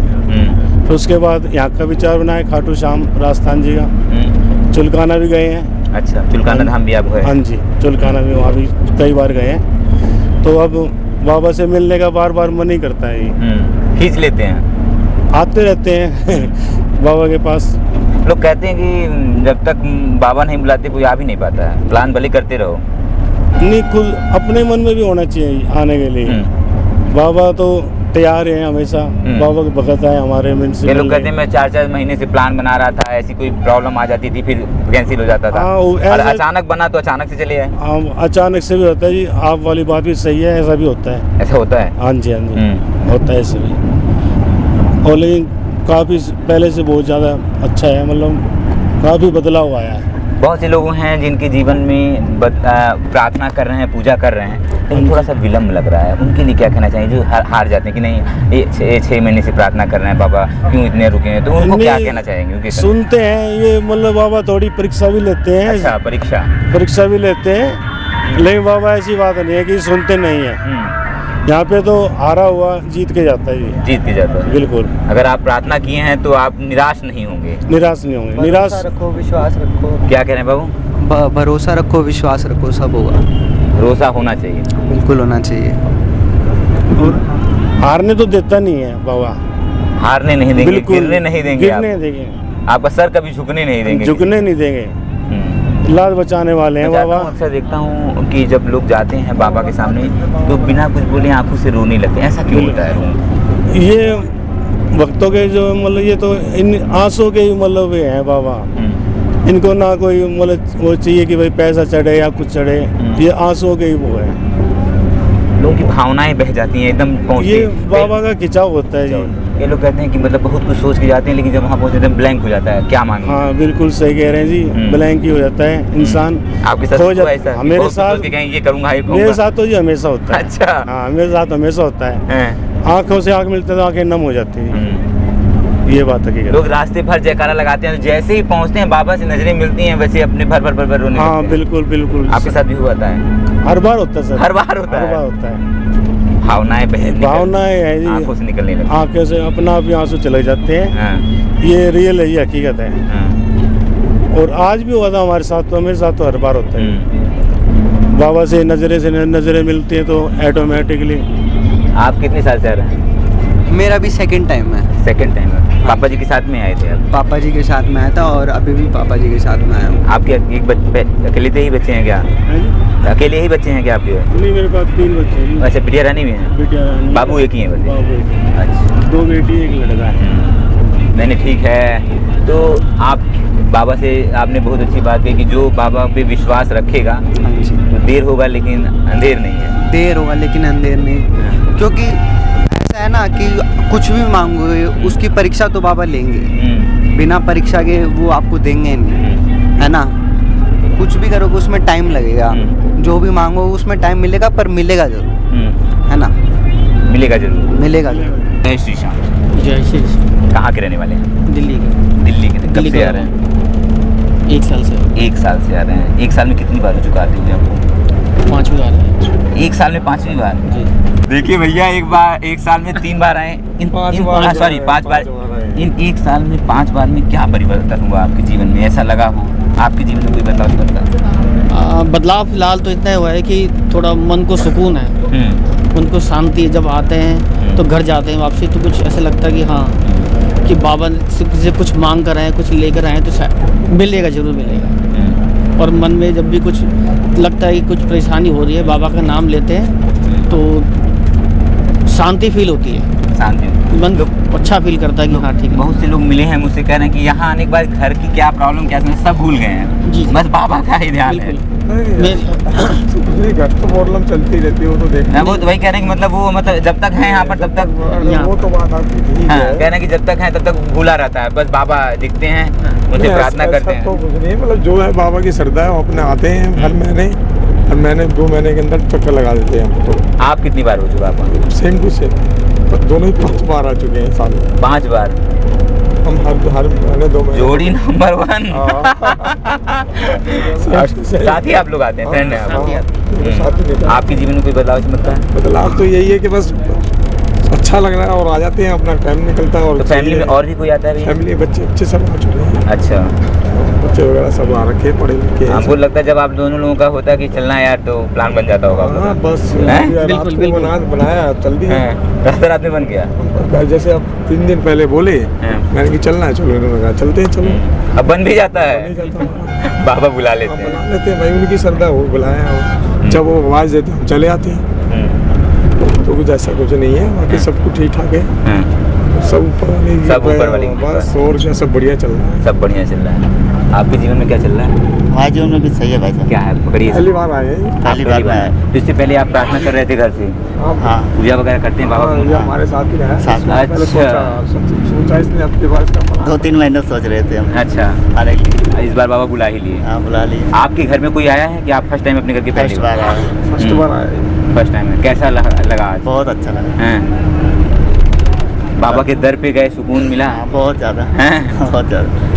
फिर उसके बाद यहाँ का विचार बनाया, खाटू श्याम राजस्थान जी का। चुलकाना भी गए हैं। अच्छा, चुलकाना धाम भी आप गए? हाँ जी, चुलकाना भी वहाँ भी कई बार गए हैं। तो अब बाबा से मिलने का बार बार मन ही करता है। खींच लेते हैं? आते रहते हैं बाबा के पास। लोग कहते हैं कि जब तक बाबा नहीं बुलाते कोई आ भी नहीं पाता है, प्लान भले करते रहो। नहीं, खुद अपने मन में भी होना चाहिए आने के लिए। बाबा तो तैयार हैं हमेशा, बाबा के भगत है हमारे मन से। लोग कहते हैं मैं 4 महीने से प्लान बना रहा था, ऐसी कोई प्रॉब्लम आ जाती थी फिर कैंसिल हो जाता था। और अचानक बना तो अचानक से चले आए? अचानक से भी होता है जी, आप वाली बात भी सही है, ऐसा भी होता है। ऐसा होता है? हाँ जी, हाँ जी, होता है ऐसे भी। और लेकिन काफ़ी पहले से बहुत ज़्यादा अच्छा है, मतलब काफ़ी बदलाव आया है। बहुत से लोग हैं जिनके जीवन में प्रार्थना कर रहे हैं, पूजा कर रहे हैं, लेकिन थोड़ा सा विलम्ब लग रहा है। उनके लिए क्या कहना चाहिए जो हार जाते हैं कि नहीं ये 6 महीने से प्रार्थना कर रहे हैं, बाबा क्यों इतने रुके हैं? तो उनको क्या कहना चाहेंगे? सुनते हैं ये, मतलब बाबा थोड़ी परीक्षा भी लेते हैं। अच्छा, परीक्षा भी लेते हैं, लेकिन बाबा ऐसी बात नहीं है कि सुनते नहीं है। यहाँ पे तो हारा हुआ जीत के जाता है। जीत के जाता है, बिल्कुल। अगर आप प्रार्थना किए हैं तो आप निराश नहीं होंगे? निराश नहीं होंगे। निराश रखो, विश्वास रखो। क्या कह रहे हैं बाबू? भरोसा रखो, विश्वास रखो, सब होगा। भरोसा होना चाहिए? बिल्कुल होना चाहिए। और हारने तो देता नहीं है बाबा। हारने नहीं देंगे, गिरने नहीं देंगे। गिरने देंगे, आपका सर कभी झुकने नहीं देंगे। झुकने नहीं देंगे, लाज बचाने वाले हैं बाबा। अक्सर देखता हूँ कि जब लोग जाते हैं बाबा के सामने तो बिना कुछ बोले आंखों से रोने लगते हैं, ऐसा क्यों होता है? ये भक्तों के जो मतलब ये तो इन आंसू के ही मतलब ये हैं बाबा। इनको ना कोई मतलब वो चाहिए कि भाई पैसा चढ़े या कुछ चढ़े, ये आंसू के ही वो है। लोगों की भावनाएं बह जाती हैं एकदम पहुंचते। ये बाबा का खिंचाव होता है जी। ये लोग कहते हैं कि मतलब बहुत कुछ सोच के जाते हैं, लेकिन जब वहाँ पहुँचते हैं ब्लैंक हो जाता है, क्या मांगे? हाँ बिल्कुल सही कह रहे हैं जी, ब्लैंक ही हो जाता है इंसान। आपके साथ खो जाता है? मेरे साथ ये करूँगा, मेरे साथ तो जी हमेशा होता है। अच्छा। हाँ, मेरे साथ हमेशा होता है। आँखों से आँख मिलते तो आँखें नम हो जाती है, ये बात है। लोग रास्ते भर जयकारा लगाते हैं, जैसे ही पहुँचते हैं बाबा से नजरें मिलती हैं वैसे अपने भर रोने। हाँ बिल्कुल बिल्कुल, आपके साथ भी हुआ था? हर बार होता है सर, हर बार होता है। भावनाएं है जी, आंखों से निकलने लगती, आंखों से अपना आप आंसू चले जाते हैं। ये रियल है, ये हकीकत है। और आज भी हुआ था हमारे साथ, तो मेरे साथ तो हर बार होता है। बाबा से नज़रें मिलती हैं तो ऑटोमेटिकली। आप कितने साल से आ रहे हैं? मेरा भी सेकंड टाइम है। सेकंड टाइम है। पापा जी के साथ में आए थे आप? पापा जी के साथ में आया था और अभी भी पापा जी के साथ में आया हूँ। आपके अकेले ही बच्चे हैं क्या? अकेले ही बच्चे हैं क्या आपके? नहीं, मेरे पास 3 बच्चे हैं। अच्छा, बिटिया रानी भी है? बिटिया रानी। बाबू एक ही है बस? बाबू एक। अच्छा, 2 बेटी 1 लड़का है। नहीं ठीक है। तो आप बाबा से आपने बहुत अच्छी बात कही कि जो बाबा पे विश्वास रखेगा तो देर होगा लेकिन अंधेर नहीं है। देर होगा लेकिन अंधेर नहीं, क्योंकि ऐसा है ना कि कुछ भी मांगोगे उसकी परीक्षा तो बाबा लेंगे, बिना परीक्षा के वो आपको देंगे नहीं, है ना। कुछ भी करोगे उसमें टाइम लगेगा, जो भी मांगोगे उसमें टाइम मिलेगा, पर मिलेगा जरूर, है ना। मिलेगा जरूर, मिलेगा जरूर। जय श्री श्याम। जय श्री श्याम। कहाँ के रहने वाले हैं? दिल्ली के। दिल्ली के। कब से आ रहे हैं? 1 साल से। 1 साल से आ रहे हैं। 1 साल में कितनी बार हो चुका आते हुए आपको? 5वीं बार है। 1 साल में 5वीं बार? जी। देखिए भैया, 1 साल में 3 बार आए, 5 बार। इन 1 साल में 5 बार में क्या परिवर्तन हुआ आपके जीवन में? ऐसा लगा हो आपके जीवन में कोई बदलाव करता? बदलाव फिलहाल तो इतना हुआ है कि थोड़ा मन को सुकून है, मन को शांति। जब आते हैं तो घर जाते हैं वापसी तो कुछ ऐसा लगता है कि हाँ, कि बाबा से कुछ मांग कर आए हैं, कुछ लेकर आए हैं तो शायद मिलेगा, जरूर मिलेगा। और मन में जब भी कुछ लगता है कि कुछ परेशानी हो रही है, बाबा का नाम लेते हैं तो शांति फील होती है, शांति, मन अच्छा फील करता है कि हाँ ठीक है। बहुत से लोग मिले हैं मुझसे, कह रहे हैं कि यहाँ आने के बाद घर की क्या प्रॉब्लम क्या सब भूल गए हैं जी, बस बाबा का ही ध्यान है। घर तो प्रॉब्लम चलती रहती है, वो तो देखना। वो तो वही कह रहे हैं कि मतलब वो मतलब जब तक है यहाँ पर तब तक वो तो बात आपकी ठीक है। कह रहे हैं कि जब तक है तब तक भूला रहता है, बस बाबा दिखते हैं, उनसे प्रार्थना करते हैं। तो कुछ नहीं, मतलब जो है बाबा की श्रद्धा है वो अपने आते हैं हर महीने 2 महीने के अंदर चक्कर लगा देते हैं हम। तो आप कितनी बार हो चुका आप? सेम टू सेम, दोनों ही 5 बार आ चुके हैं साल में। 5 बार हम हर महीने 2 महीने। जोड़ी नंबर 1। साथ ही आप लोग आते हैं, फ्रेंड है। आपके जीवन में कोई बदलाव चमकता है? बदलाव तो यही है कि बस अच्छा लग रहा है और आ जाते हैं, अपना टाइम निकलता है। और तो फैमिली में और भी कोई आता है? फैमिली बच्चे सब आ चुके हैं। अच्छा, बच्चे वगैरह सब आ रखे, पढ़े लिखे। आपको लगता है जब आप दोनों लोगों का होता है कि चलना है यार तो प्लान बन जाता होगा? हाँ, बस बनाया चल दी, रात में बन गया। जैसे अब 3 दिन पहले बोले, मैंने कि चलना है, चलो, इन्होंने कहा चलते हैं, चलो। अब बन भी जाता है, बाबा बुला लेते हैं। भाई उनकी श्रद्धा, वो बुलाया, जब वो आवाज देते हम चले आते हैं। तो कुछ ऐसा कुछ नहीं है, बाकी सब कुछ ठीक ठाक है, सब ऊपर वाले बस, और क्या सब बढ़िया चल रहा है। सब बढ़िया चल रहा है। आपके जीवन में क्या चल रहा है? हमारे जीवन में भी सही है भाई साहब। क्या है? पकड़िए। पहली बार आए हैं। पहली बार आए। तो इससे पहले आप प्रार्थना कर रहे थे घर से? हाँ, पूजा वगैरह करते हैं बाबा? ये हमारे साथ ही रहा। अच्छा, सोचा इसलिए आपके पास का 2-3 महीने सोच रहे थे हम। अच्छा, अरे इस बार बाबा बुला ही लिए? हाँ, बुला लिए। आपके घर में कोई आया है कि आप फर्स्ट टाइम अपने घर के? फर्स्ट बार आए। फर्स्ट टाइम है। कैसा लगा आज? बहुत अच्छा लगा। बाबा के दर पे गए, सुकून मिला? बहुत ज़्यादा, बहुत ज़्यादा।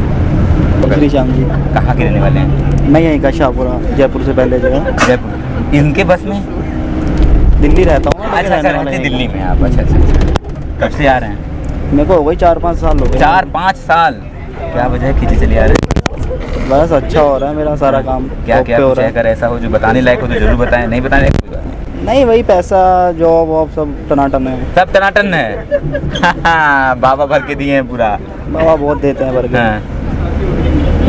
श्री श्याम जी। कहाँ के रहने वाले हैं? मैं यहीं का शाहपुरा, जयपुर से पहले जगह। जयपुर। इनके बस में? दिल्ली रहता हूँ। अच्छा, दिल्ली में आप? अच्छा। कब से आ रहे हैं? मेरे को हो गई 4-5 साल हो गए। 4-5 साल? क्या वजह है खींचे चले आ रहे हैं? बस अच्छा हो रहा है मेरा सारा काम। क्या कुछ अगर ऐसा हो जो बताने लायक हो तो जरूर बताएं, नहीं बताने लायक नहीं, वही पैसा जॉब वॉब सब टनाटन है। सब टनाटन है। बाबा भर के दिए हैं पूरा? बाबा बहुत देते हैं भर के।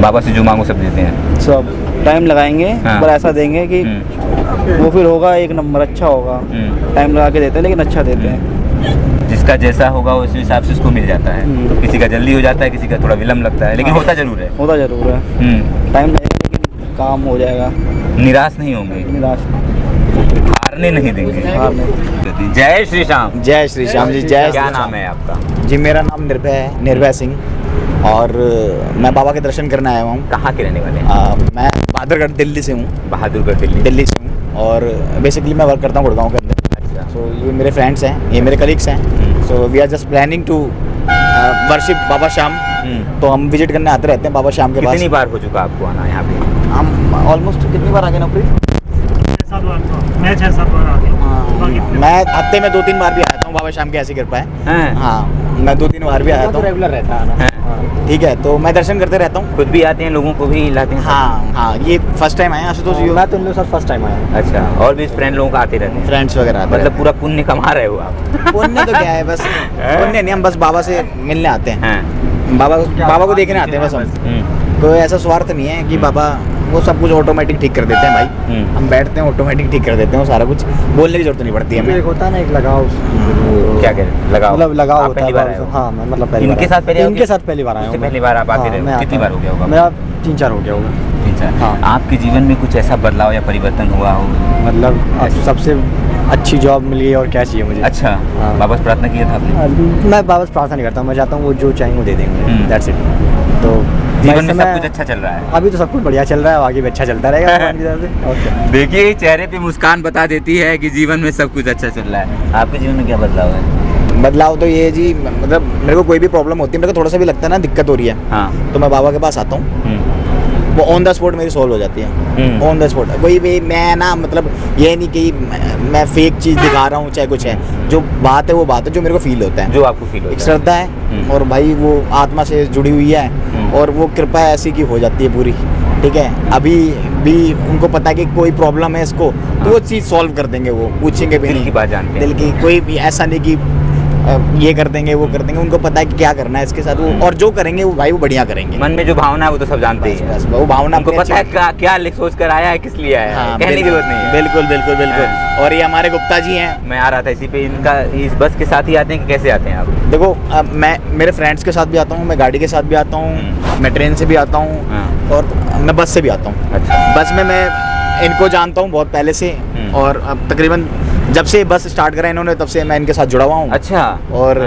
बाबा से जो मांगो सब देते हैं। सब टाइम लगाएंगे, पर ऐसा देंगे कि वो फिर होगा 1 नंबर, अच्छा होगा। टाइम लगा के देते हैं लेकिन अच्छा देते हैं। जिसका जैसा होगा उस हिसाब से उसको मिल जाता है। किसी का जल्दी हो जाता है, किसी का थोड़ा विलम्ब लगता है, लेकिन होता जरूर है। होता जरूर है। टाइम लगेगा लेकिन काम हो जाएगा। निराश नहीं होंगे? निराश हारने नहीं देंगे। जय श्री श्याम। जय श्री श्याम जी। जय। क्या नाम है आपका? जी मेरा नाम निर्भय है, निर्भय सिंह, और मैं बाबा के दर्शन करने आया हूँ। कहाँ के रहने वाले हैं? मैं बहादुरगढ़ दिल्ली से हूँ। बहादुरगढ़ दिल्ली से हूँ, और बेसिकली मैं वर्क करता हूँ गुड़गांव के अंदर। अच्छा। सो ये मेरे फ्रेंड्स हैं, ये मेरे कलीग्स हैं। So we are just planning to worship Baba Shyam. तो हम विजिट करने आते रहते हैं बाबा श्याम के पास। कितनी बार हो चुका आपको आना यहाँ पे? हम ऑलमोस्ट कितनी बार आ गए नौकरी? मैं 6-7 बार आ गया। मैं हफ्ते में 2-3 बार भी आता हूँ, बाबा श्याम की ऐसी कृपा है। हाँ, मैं 2-3 बार भी आया था, रेगुलर रहता है ना। ठीक है, तो मैं दर्शन करते रहता हूँ। खुद भी आते हैं, लोगों को भी लाते हैं? हाँ हाँ, ये फर्स्ट टाइम आया आशुतोष जी। मैं तो इन लोगों के साथ फर्स्ट टाइम आया। अच्छा, और भी फ्रेंड लोगों का आते रहते हैं? फ्रेंड्स वगैरह आते मतलब पूरा पुण्य कमा रहे हो आप? पुण्य तो क्या है, बस पुण्य नहीं, हम बस बाबा से मिलने आते हैं, बाबा को देखने आते हैं बस हम। कोई ऐसा स्वार्थ नहीं है कि बाबा वो सब कुछ ऑटोमेटिक ठीक कर देते हैं भाई। हम बैठते हैं ऑटोमेटिक ठीक कर देते हैं, सारा कुछ बोलने की जरूरत नहीं पड़ती है हमें। एक होता है ना, एक लगाव। क्या कह लगाव? मतलब लगाव होता है। हाँ, मैं मतलब पहली इनके साथ पहले इनके साथ पहली बार आया हूँ। पहली बार आप आते रहे? कितनी बार हो गया होगा? मेरा 3-4 हो गया होगा। 3-4। हाँ। आपके जीवन में कुछ ऐसा बदलाव या परिवर्तन हुआ हो? मतलब सबसे अच्छी जॉब मिली और क्या चाहिए मुझे। अच्छा, बाबा से प्रार्थना किया था आपने? मैं बाबा से प्रार्थना नहीं करता, मैं चाहता हूँ वो जो चाहिए वो दे देंगे, दैट्स इट। तो जीवन में सब कुछ अच्छा चल रहा है? अभी तो सब कुछ बढ़िया चल रहा है, आगे भी अच्छा चलता रहेगा भगवान की तरफ से। देखिए, चेहरे पे मुस्कान बता देती है कि जीवन में सब कुछ अच्छा चल रहा है। आपके जीवन में क्या बदलाव है? बदलाव तो ये जी, मतलब मेरे को कोई भी प्रॉब्लम होती है, मेरे को थोड़ा सा भी लगता है ना दिक्कत हो रही है, हाँ, तो मैं बाबा के पास आता हूँ, वो ऑन द स्पॉट मेरी सॉल्व हो जाती है। ऑन द स्पॉट कोई भी, मैं ना मतलब ये नहीं कि मैं फेक चीज़ दिखा रहा हूँ, चाहे कुछ है, जो बात है वो बात है जो मेरे को फील होता है, जो आपको फील होता है। एक श्रद्धा है और भाई वो आत्मा से जुड़ी हुई है और वो कृपा ऐसी की हो जाती है पूरी। ठीक है, अभी भी उनको पता है कि कोई प्रॉब्लम है इसको, तो वो चीज़ सॉल्व कर देंगे, वो पूछेंगे भी नहीं। दिल की बात जानते हैं। दिल की, कोई भी ऐसा नहीं कि ये कर देंगे वो कर देंगे, उनको पता है कि क्या करना है इसके साथ वो, और जो करेंगे वो भाई वो बढ़िया करेंगे। मन में जो भावना है वो तो सब जानते ही हैं। वो भावना उनको पता है क्या सोच कर आया है, किस लिए आया है, कहने की जरूरत नहीं है। बिल्कुल बिल्कुल बिल्कुल। और ये हमारे गुप्ता जी हैं। मैं आ रहा था इसी पे, इनका इस बस के साथ ही आते हैं कि कैसे आते हैं आप? देखो, मैं मेरे फ्रेंड्स के साथ भी आता हूँ, मैं गाड़ी के साथ भी आता हूँ, मैं ट्रेन से भी आता हूँ और मैं बस से भी आता हूँ। अच्छा। बस में मैं इनको जानता हूँ बहुत पहले से, और अब तकरीबन जब से बस स्टार्ट करा इन्होंने तब से मैं इनके साथ जुड़ा हुआ हूँ। अच्छा। और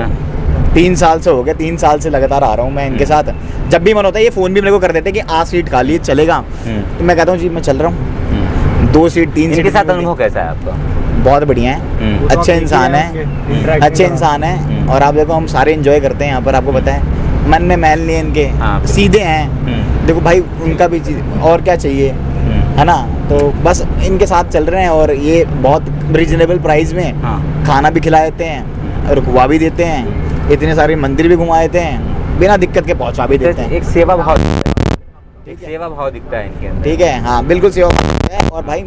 3 साल से हो गया, 3 साल से लगातार आ रहा हूँ मैं इनके साथ। जब भी मन होता है ये फ़ोन भी मेरे को कर देते हैं कि आज सीट खाली चलेगा, तो मैं कहता हूँ जी मैं चल रहा हूँ। 2 सीट 3 सीट। इनके साथ अनुभव कैसा है आपका? बहुत बढ़िया है, अच्छे इंसान है, अच्छे इंसान है। और आप देखो, हम सारे एंजॉय करते हैं यहाँ पर, आपको पता है, मन में मैल नहीं है इनके, सीधे हैं। देखो भाई, उनका भी चीज़ और क्या चाहिए, है ना। तो बस इनके साथ चल रहे हैं और ये बहुत रीजनेबल प्राइस में खाना भी खिला देते हैं, रुकवा भी देते हैं, इतने सारे मंदिर भी घुमा देते हैं, बिना दिक्कत के पहुंचा भी देते हैं। एक सेवा भाव, एक सेवा भाव दिखता है इनके अंदर। ठीक है, हाँ बिल्कुल सेवा भाव है। और भाई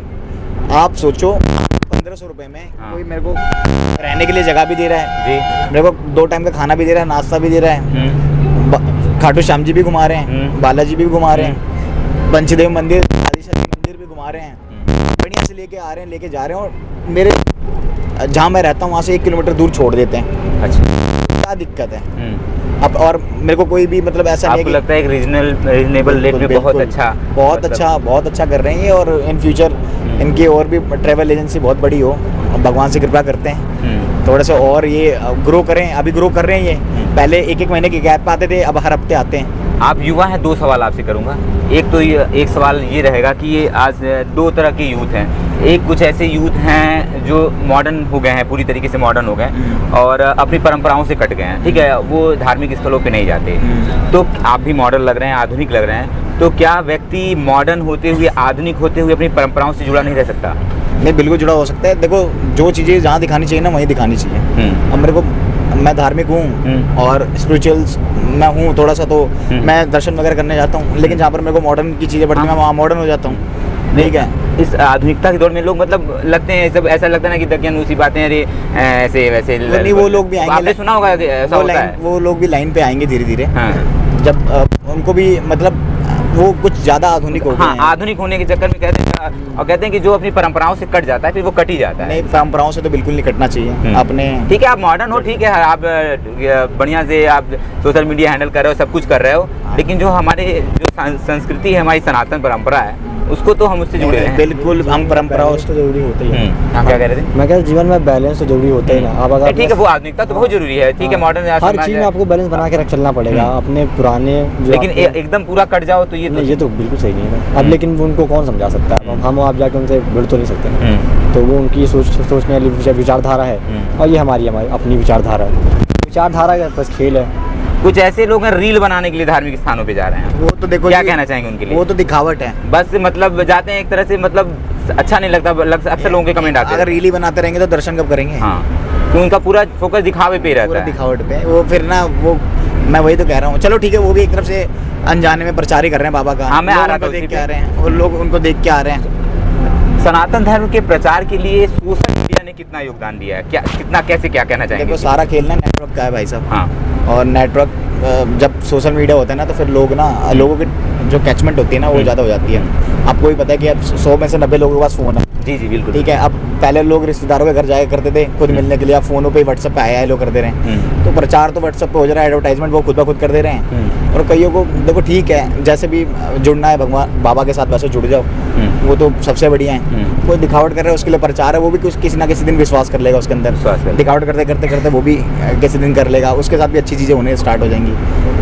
आप सोचो, 1500 रुपये में कोई मेरे को रहने के लिए जगह भी दे रहा है जी, मेरे को 2 टाइम का खाना भी दे रहा है, नाश्ता भी दे रहा है, खाटू श्याम जी भी घुमा रहे हैं, बालाजी भी घुमा रहे हैं, पंचदेव मंदिर, मंदिर भी घुमा रहे हैं, बढ़िया से लेके आ रहे हैं, लेके जा रहे हैं। और मेरे जहाँ मैं रहता हूँ वहाँ से 1 किलोमीटर दूर छोड़ देते हैं। अच्छा, क्या दिक्कत है अब? और मेरे को कोई भी मतलब ऐसा नहीं है कि लगता है एक रीजनेबल रेट में बहुत अच्छा कर रहे हैं ये। और इन फ्यूचर इनकी और भी ट्रैवल एजेंसी बहुत बड़ी हो, भगवान से कृपा करते हैं थोड़ा सा और ये ग्रो करें। अभी ग्रो कर रहे हैं ये, पहले 1-1 महीने के गैप पे आते थे, अब हर हफ्ते आते हैं। आप युवा हैं, 2 सवाल आपसे करूंगा। एक तो एक सवाल ये रहेगा कि ये आज 2 तरह के यूथ हैं। एक कुछ ऐसे यूथ हैं जो मॉडर्न हो गए हैं, पूरी तरीके से मॉडर्न हो गए और अपनी परंपराओं से कट गए हैं, ठीक है, वो धार्मिक स्थलों पे नहीं जाते। तो आप भी मॉडर्न लग रहे हैं, आधुनिक लग रहे हैं, तो क्या व्यक्ति मॉडर्न होते हुए, आधुनिक होते हुए अपनी परंपराओं से जुड़ा नहीं रह सकता? नहीं, बिल्कुल जुड़ा हो सकता है। देखो, जो चीज़ें जहाँ दिखानी चाहिए ना वहीं दिखानी चाहिए। अब मेरे को, मैं धार्मिक हूँ और स्पिरिचुअल मैं हूँ थोड़ा सा, तो मैं दर्शन वगैरह करने जाता हूँ, लेकिन जहाँ पर मेरे को मॉडर्न की चीज़ें बढ़ती हैं मैं वहाँ मॉडर्न हो जाता हूँ। ठीक है, इस आधुनिकता के दौर में लोग मतलब लगते हैं सब, ऐसा लगता है ना कि दकियानूसी बातें, अरे ऐसे वैसे नहीं, वो लोग भी आएंगे, आपने सुना होगा ऐसा होता है। वो लोग भी लाइन पे आएंगे धीरे धीरे, जब उनको भी मतलब वो कुछ ज़्यादा आधुनिक हो गए हैं। आधुनिक होने के चक्कर में कहते हैं कि जो अपनी परंपराओं से कट जाता है फिर वो कट ही जाता है। नहीं, परंपराओं से तो बिल्कुल नहीं कटना चाहिए अपने। ठीक है, आप मॉडर्न हो, ठीक है, आप बढ़िया से आप सोशल मीडिया हैंडल कर रहे हो, सब कुछ कर रहे हो, लेकिन जो हमारे जो संस्कृति है, हमारी सनातन परंपरा है, उसको तो हम उससे जुड़े हैं। बिल्कुल, हम परंपराओं से जरूरी होता ही है। क्या कह रहे थे? मैं कह जीवन में बैलेंस तो जरूरी होता ही ना। आप अगर ठीक है, वो आधुनिकता तो बहुत जरूरी है, ठीक है, मॉडर्न हर चीज में आपको बैलेंस बना के चलना पड़ेगा अपने पुराने। लेकिन एकदम पूरा कट जाओ तो ये तो बिल्कुल सही नहीं है। अब लेकिन उनको कौन समझा सकता है? हम आप जाके उनसे जुड़ तो नहीं सकते। तो वो उनकी सोचने वाली विचारधारा है और ये हमारी अपनी विचारधारा है। विचारधारा का बस खेल है। कुछ ऐसे लोग हैं रील बनाने के लिए धार्मिक स्थानों पे जा रहे हैं, वो तो देखो क्या कहना चाहेंगे उनके लिए? वो तो दिखावट है, बस मतलब जाते हैं एक तरह से, मतलब अच्छा नहीं लगता, अक्सर लोगों के कमेंट आते हैं। अगर रील ही बनाते रहेंगे तो दर्शन कब करेंगे? हाँ, तो उनका पूरा फोकस दिखावे पे रहता पूरा है। दिखावट पे वो फिर ना वो मैं वही तो कह रहा हूँ। चलो ठीक है, वो भी एक तरफ से अनजाने में प्रचार ही कर रहे हैं बाबा का। हाँ, मैं आ रहा था देख के आ रहे हैं और लोग उनको देख के आ रहे हैं। सनातन धर्म के प्रचार के लिए सोशल मीडिया ने कितना योगदान दिया है, क्या कितना, कैसे, क्या कहना चाहेंगे? देखो सारा खेल ना नेटवर्क का है भाई साहब। हाँ। और नेटवर्क जब सोशल मीडिया होता है ना तो फिर लोग ना लोगों की जो कैचमेंट होती है ना वो ज़्यादा हो जाती है। आपको भी पता है कि अब 100 में से 90 लोगों के पास फ़ोन है। जी जी बिल्कुल। ठीक है, अब पहले लोग रिश्तेदारों के घर जाया करते थे खुद मिलने के लिए, अब फ़ोनों पे व्हाट्सएप पे आया लोग कर दे रहे हैं। तो प्रचार तो व्हाट्सएप पे हो जा रहा है, एडवर्टाइजमेंट वो खुद ब खुद कर दे रहे हैं। और कईयों को देखो ठीक है, जैसे भी जुड़ना है भगवान बाबा के साथ वैसे जुड़ जाओ, वो तो सबसे बढ़िया है। कोई दिखावट कर रहा है उसके लिए प्रचार है, वो भी किसी ना किसी दिन विश्वास कर लेगा उसके अंदर। दिखावट करते करते करते वो भी किसी दिन कर लेगा, उसके साथ भी अच्छी चीज़ें होने स्टार्ट हो जाएंगी।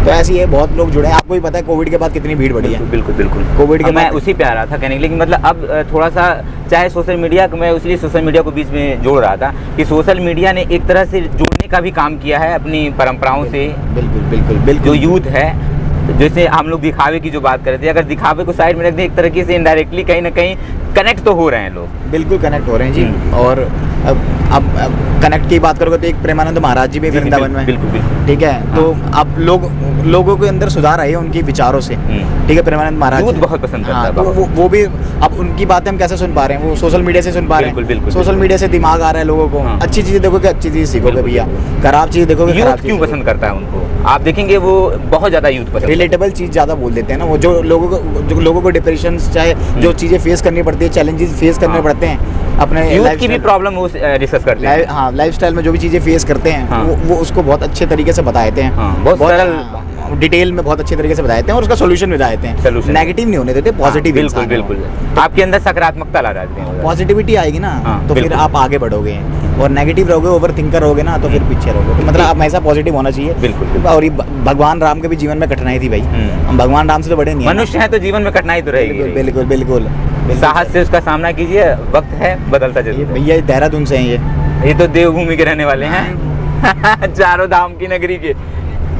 तो ऐसी है, बहुत लोग जुड़े हैं। आपको भी पता है कोविड के बाद कितनी भीड़ बढ़ी है। बिल्कुल बिल्कुल। कोविड के मैं उसी पे आ रहा था कहने के लिए कि मतलब अब थोड़ा सा चाहे सोशल मीडिया, मैं इसलिए सोशल मीडिया को बीच में जोड़ रहा था कि सोशल मीडिया ने एक तरह से जोड़ने का भी काम किया है अपनी परंपराओं से। बिल्कुल बिल्कुल बिल्कुल। जो यूथ है, जैसे हम लोग दिखावे की जो बात कर रहे थे, अगर दिखावे को साइड में रख दें, एक तरीके से इनडायरेक्टली कहीं ना कहीं कनेक्ट तो हो रहे हैं लोग। बिल्कुल कनेक्ट हो रहे हैं जी। और अब कनेक्ट की बात करोगे तो एक प्रेमानंद महाराज जी भी वृंदावन में। बिल्कुल बिल्कुल। ठीक है, तो अब लोगों के अंदर सुधार आई है उनके विचारों से। ठीक है, प्रेमानंद महाराज बहुत पसंद करता है वो भी। अब उनकी बातें हम कैसे सुन पा रहे हैं? वो सोशल मीडिया से सुन पा रहे हैं। बिल्कुल। सोशल मीडिया से दिमाग आ रहा है लोगों को। अच्छी चीजें देखोगे अच्छी चीज सीखोगे भैया, खराब चीज देखोगे खराब चीज। क्यों पसंद करता है उनको? आप देखेंगे वो बहुत ज्यादा यूथ पसंद, रिलेटेबल चीज ज्यादा बोल देते हैं ना वो, जो लोगों को डिप्रेशन, चाहे जो चीजें फेस करनी पड़ती है, चैलेंजेस फेस करने पड़ते हैं अपने यूथ की भी प्रॉब्लम वो डिस्कस करते हैं। हाँ, लाइफस्टाइल में जो भी चीजें फेस करते हैं वो उसको बहुत अच्छे तरीके से बताते हैं। बहुत सरल डिटेल में बहुत अच्छे तरीके से बताते हैं और उसका सोल्यूशन भी बताते हैं। नेगेटिव नहीं होने देते, पॉजिटिव। बिल्कुल बिल्कुल। आपके अंदर सकारात्मकता ला रहे हैं, पॉजिटिविटी आएगी ना तो फिर आप आगे बढ़ोगे। और नेगेटिव रहोगे, ओवर थिंकर रहोगे ना तो फिर पीछे रहोगे। तो मतलब आप हमेशा पॉजिटिव होना चाहिए। बिल्कुल। और ये भगवान राम के भी जीवन में कठिनाई थी भाई। हम भगवान राम से तो बड़े नहीं, मनुष्य है तो जीवन में कठिनाई तो रहेगी। बिल्कुल बिल्कुल। साहस से उसका सामना कीजिए, वक्त है बदलता जरूर। भैया देहरादून से हैं ये तो देवभूमि के रहने वाले हैं। चारों धाम की नगरी के।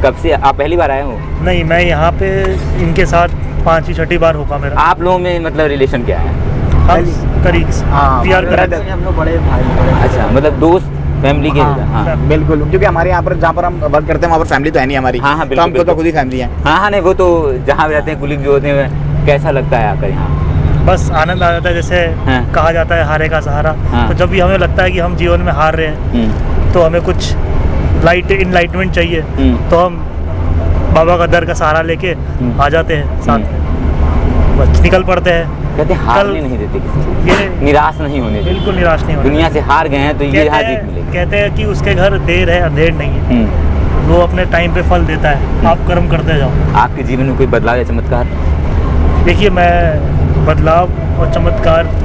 कब से आप पहली बार आए हो? नहीं, मैं यहाँ पे इनके साथ 5वीं 6ठी बार होगा मेरा। आप लोगों में मतलब रिलेशन क्या है? हम करीब हम लोग बड़े भाई। अच्छा, मतलब दोस्त, फैमिली के। हाँ बिल्कुल, क्योंकि हमारे यहाँ पर जहाँ पर हम वर्क करते हैं वहाँ पर फैमिली तो है नहीं हमारी। हाँ तो हम खुद ही फैमिली है। हाँ नहीं, वो तो जहाँ रहते हैं कुलीग जो होते हैं। कैसा लगता है आकर यहाँ? बस आनंद आ जाता है। जैसे कहा जाता है हारे का सहारा। तो जब भी हमें लगता है कि हम जीवन में हार रहे हैं तो हमें कुछ इनलाइटमेंट चाहिए, तो हम बाबा का दर का सहारा लेके आ जाते हैं साथ में, बस निकल पड़ते हैं। कहते हारने नहीं देते किसी को, निराश नहीं होने देते। बिल्कुल निराश नहीं होने। दुनिया से हार गए हैं तो ये हार जीत मिलेगी। कहते हैं कि उसके घर देर है अंधेर नहीं है, वो अपने टाइम पे फल देता है। आप कर्म करते जाओ। आपके जीवन में कोई बदलाव या चमत्कार? देखिए, मैं बदलाव और चमत्कार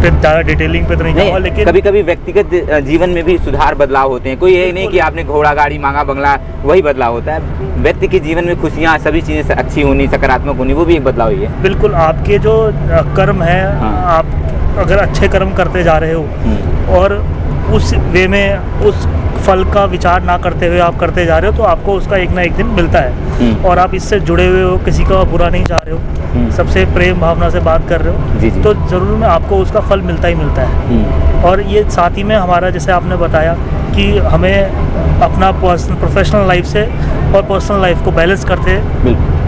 पे ज़्यादा डिटेलिंग पे तो नहीं जाऊँगा, लेकिन कभी कभी व्यक्तिगत जीवन में भी सुधार बदलाव होते हैं। कोई ये नहीं कि आपने घोड़ा गाड़ी मांगा बंगला वही बदलाव होता है। व्यक्ति के जीवन में खुशियाँ, सभी चीज़ें अच्छी होनी, सकारात्मक होनी, वो भी एक बदलाव ही है। बिल्कुल। आपके जो कर्म है, आप अगर अच्छे कर्म करते जा रहे हो और उस वे में उस फल का विचार ना करते हुए आप करते जा रहे हो, तो आपको उसका एक ना एक दिन मिलता है। और आप इससे जुड़े हुए हो, किसी का बुरा नहीं चाह रहे हो, सबसे प्रेम भावना से बात कर रहे हो, जी जी। तो ज़रूर में आपको उसका फल मिलता ही मिलता है। और ये साथ ही में हमारा, जैसे आपने बताया कि हमें अपना प्रोफेशनल लाइफ से और पर्सनल लाइफ को बैलेंस करते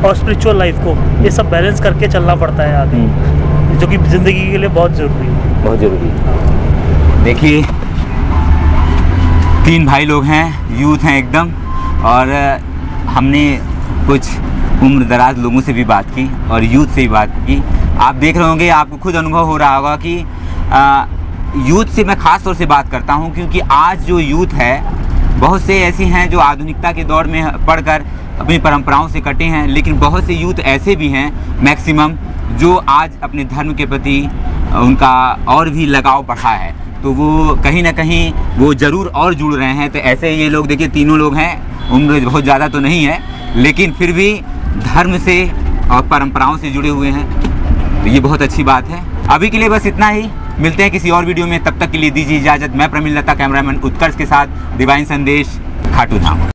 और स्पिरिचुअल लाइफ को, ये सब बैलेंस करके चलना पड़ता है आगे, जो कि ज़िंदगी के लिए बहुत ज़रूरी है। बहुत ज़रूरी है। देखिए, 3 भाई लोग हैं, यूथ हैं एकदम, और हमने कुछ उम्र दराज लोगों से भी बात की और यूथ से भी बात की। आप देख रहे होंगे, आपको खुद अनुभव हो रहा होगा कि यूथ से मैं ख़ास तौर से बात करता हूं, क्योंकि आज जो यूथ है बहुत से ऐसे हैं जो आधुनिकता के दौर में पढ़कर अपनी परंपराओं से कटे हैं, लेकिन बहुत से यूथ ऐसे भी हैं मैक्सिमम जो आज अपने धर्म के प्रति उनका और भी लगाव बढ़ा है। तो वो कहीं ना कहीं वो ज़रूर और जुड़ रहे हैं। तो ऐसे ये लोग देखिए, तीनों लोग हैं, उम्र बहुत ज़्यादा तो नहीं है, लेकिन फिर भी धर्म से और परंपराओं से जुड़े हुए हैं। तो ये बहुत अच्छी बात है। अभी के लिए बस इतना ही, मिलते हैं किसी और वीडियो में, तब तक के लिए दीजिए इजाज़त। मैं प्रमिल लता, कैमरामैन उत्कर्ष के साथ, डिवाइन संदेश, खाटू धाम।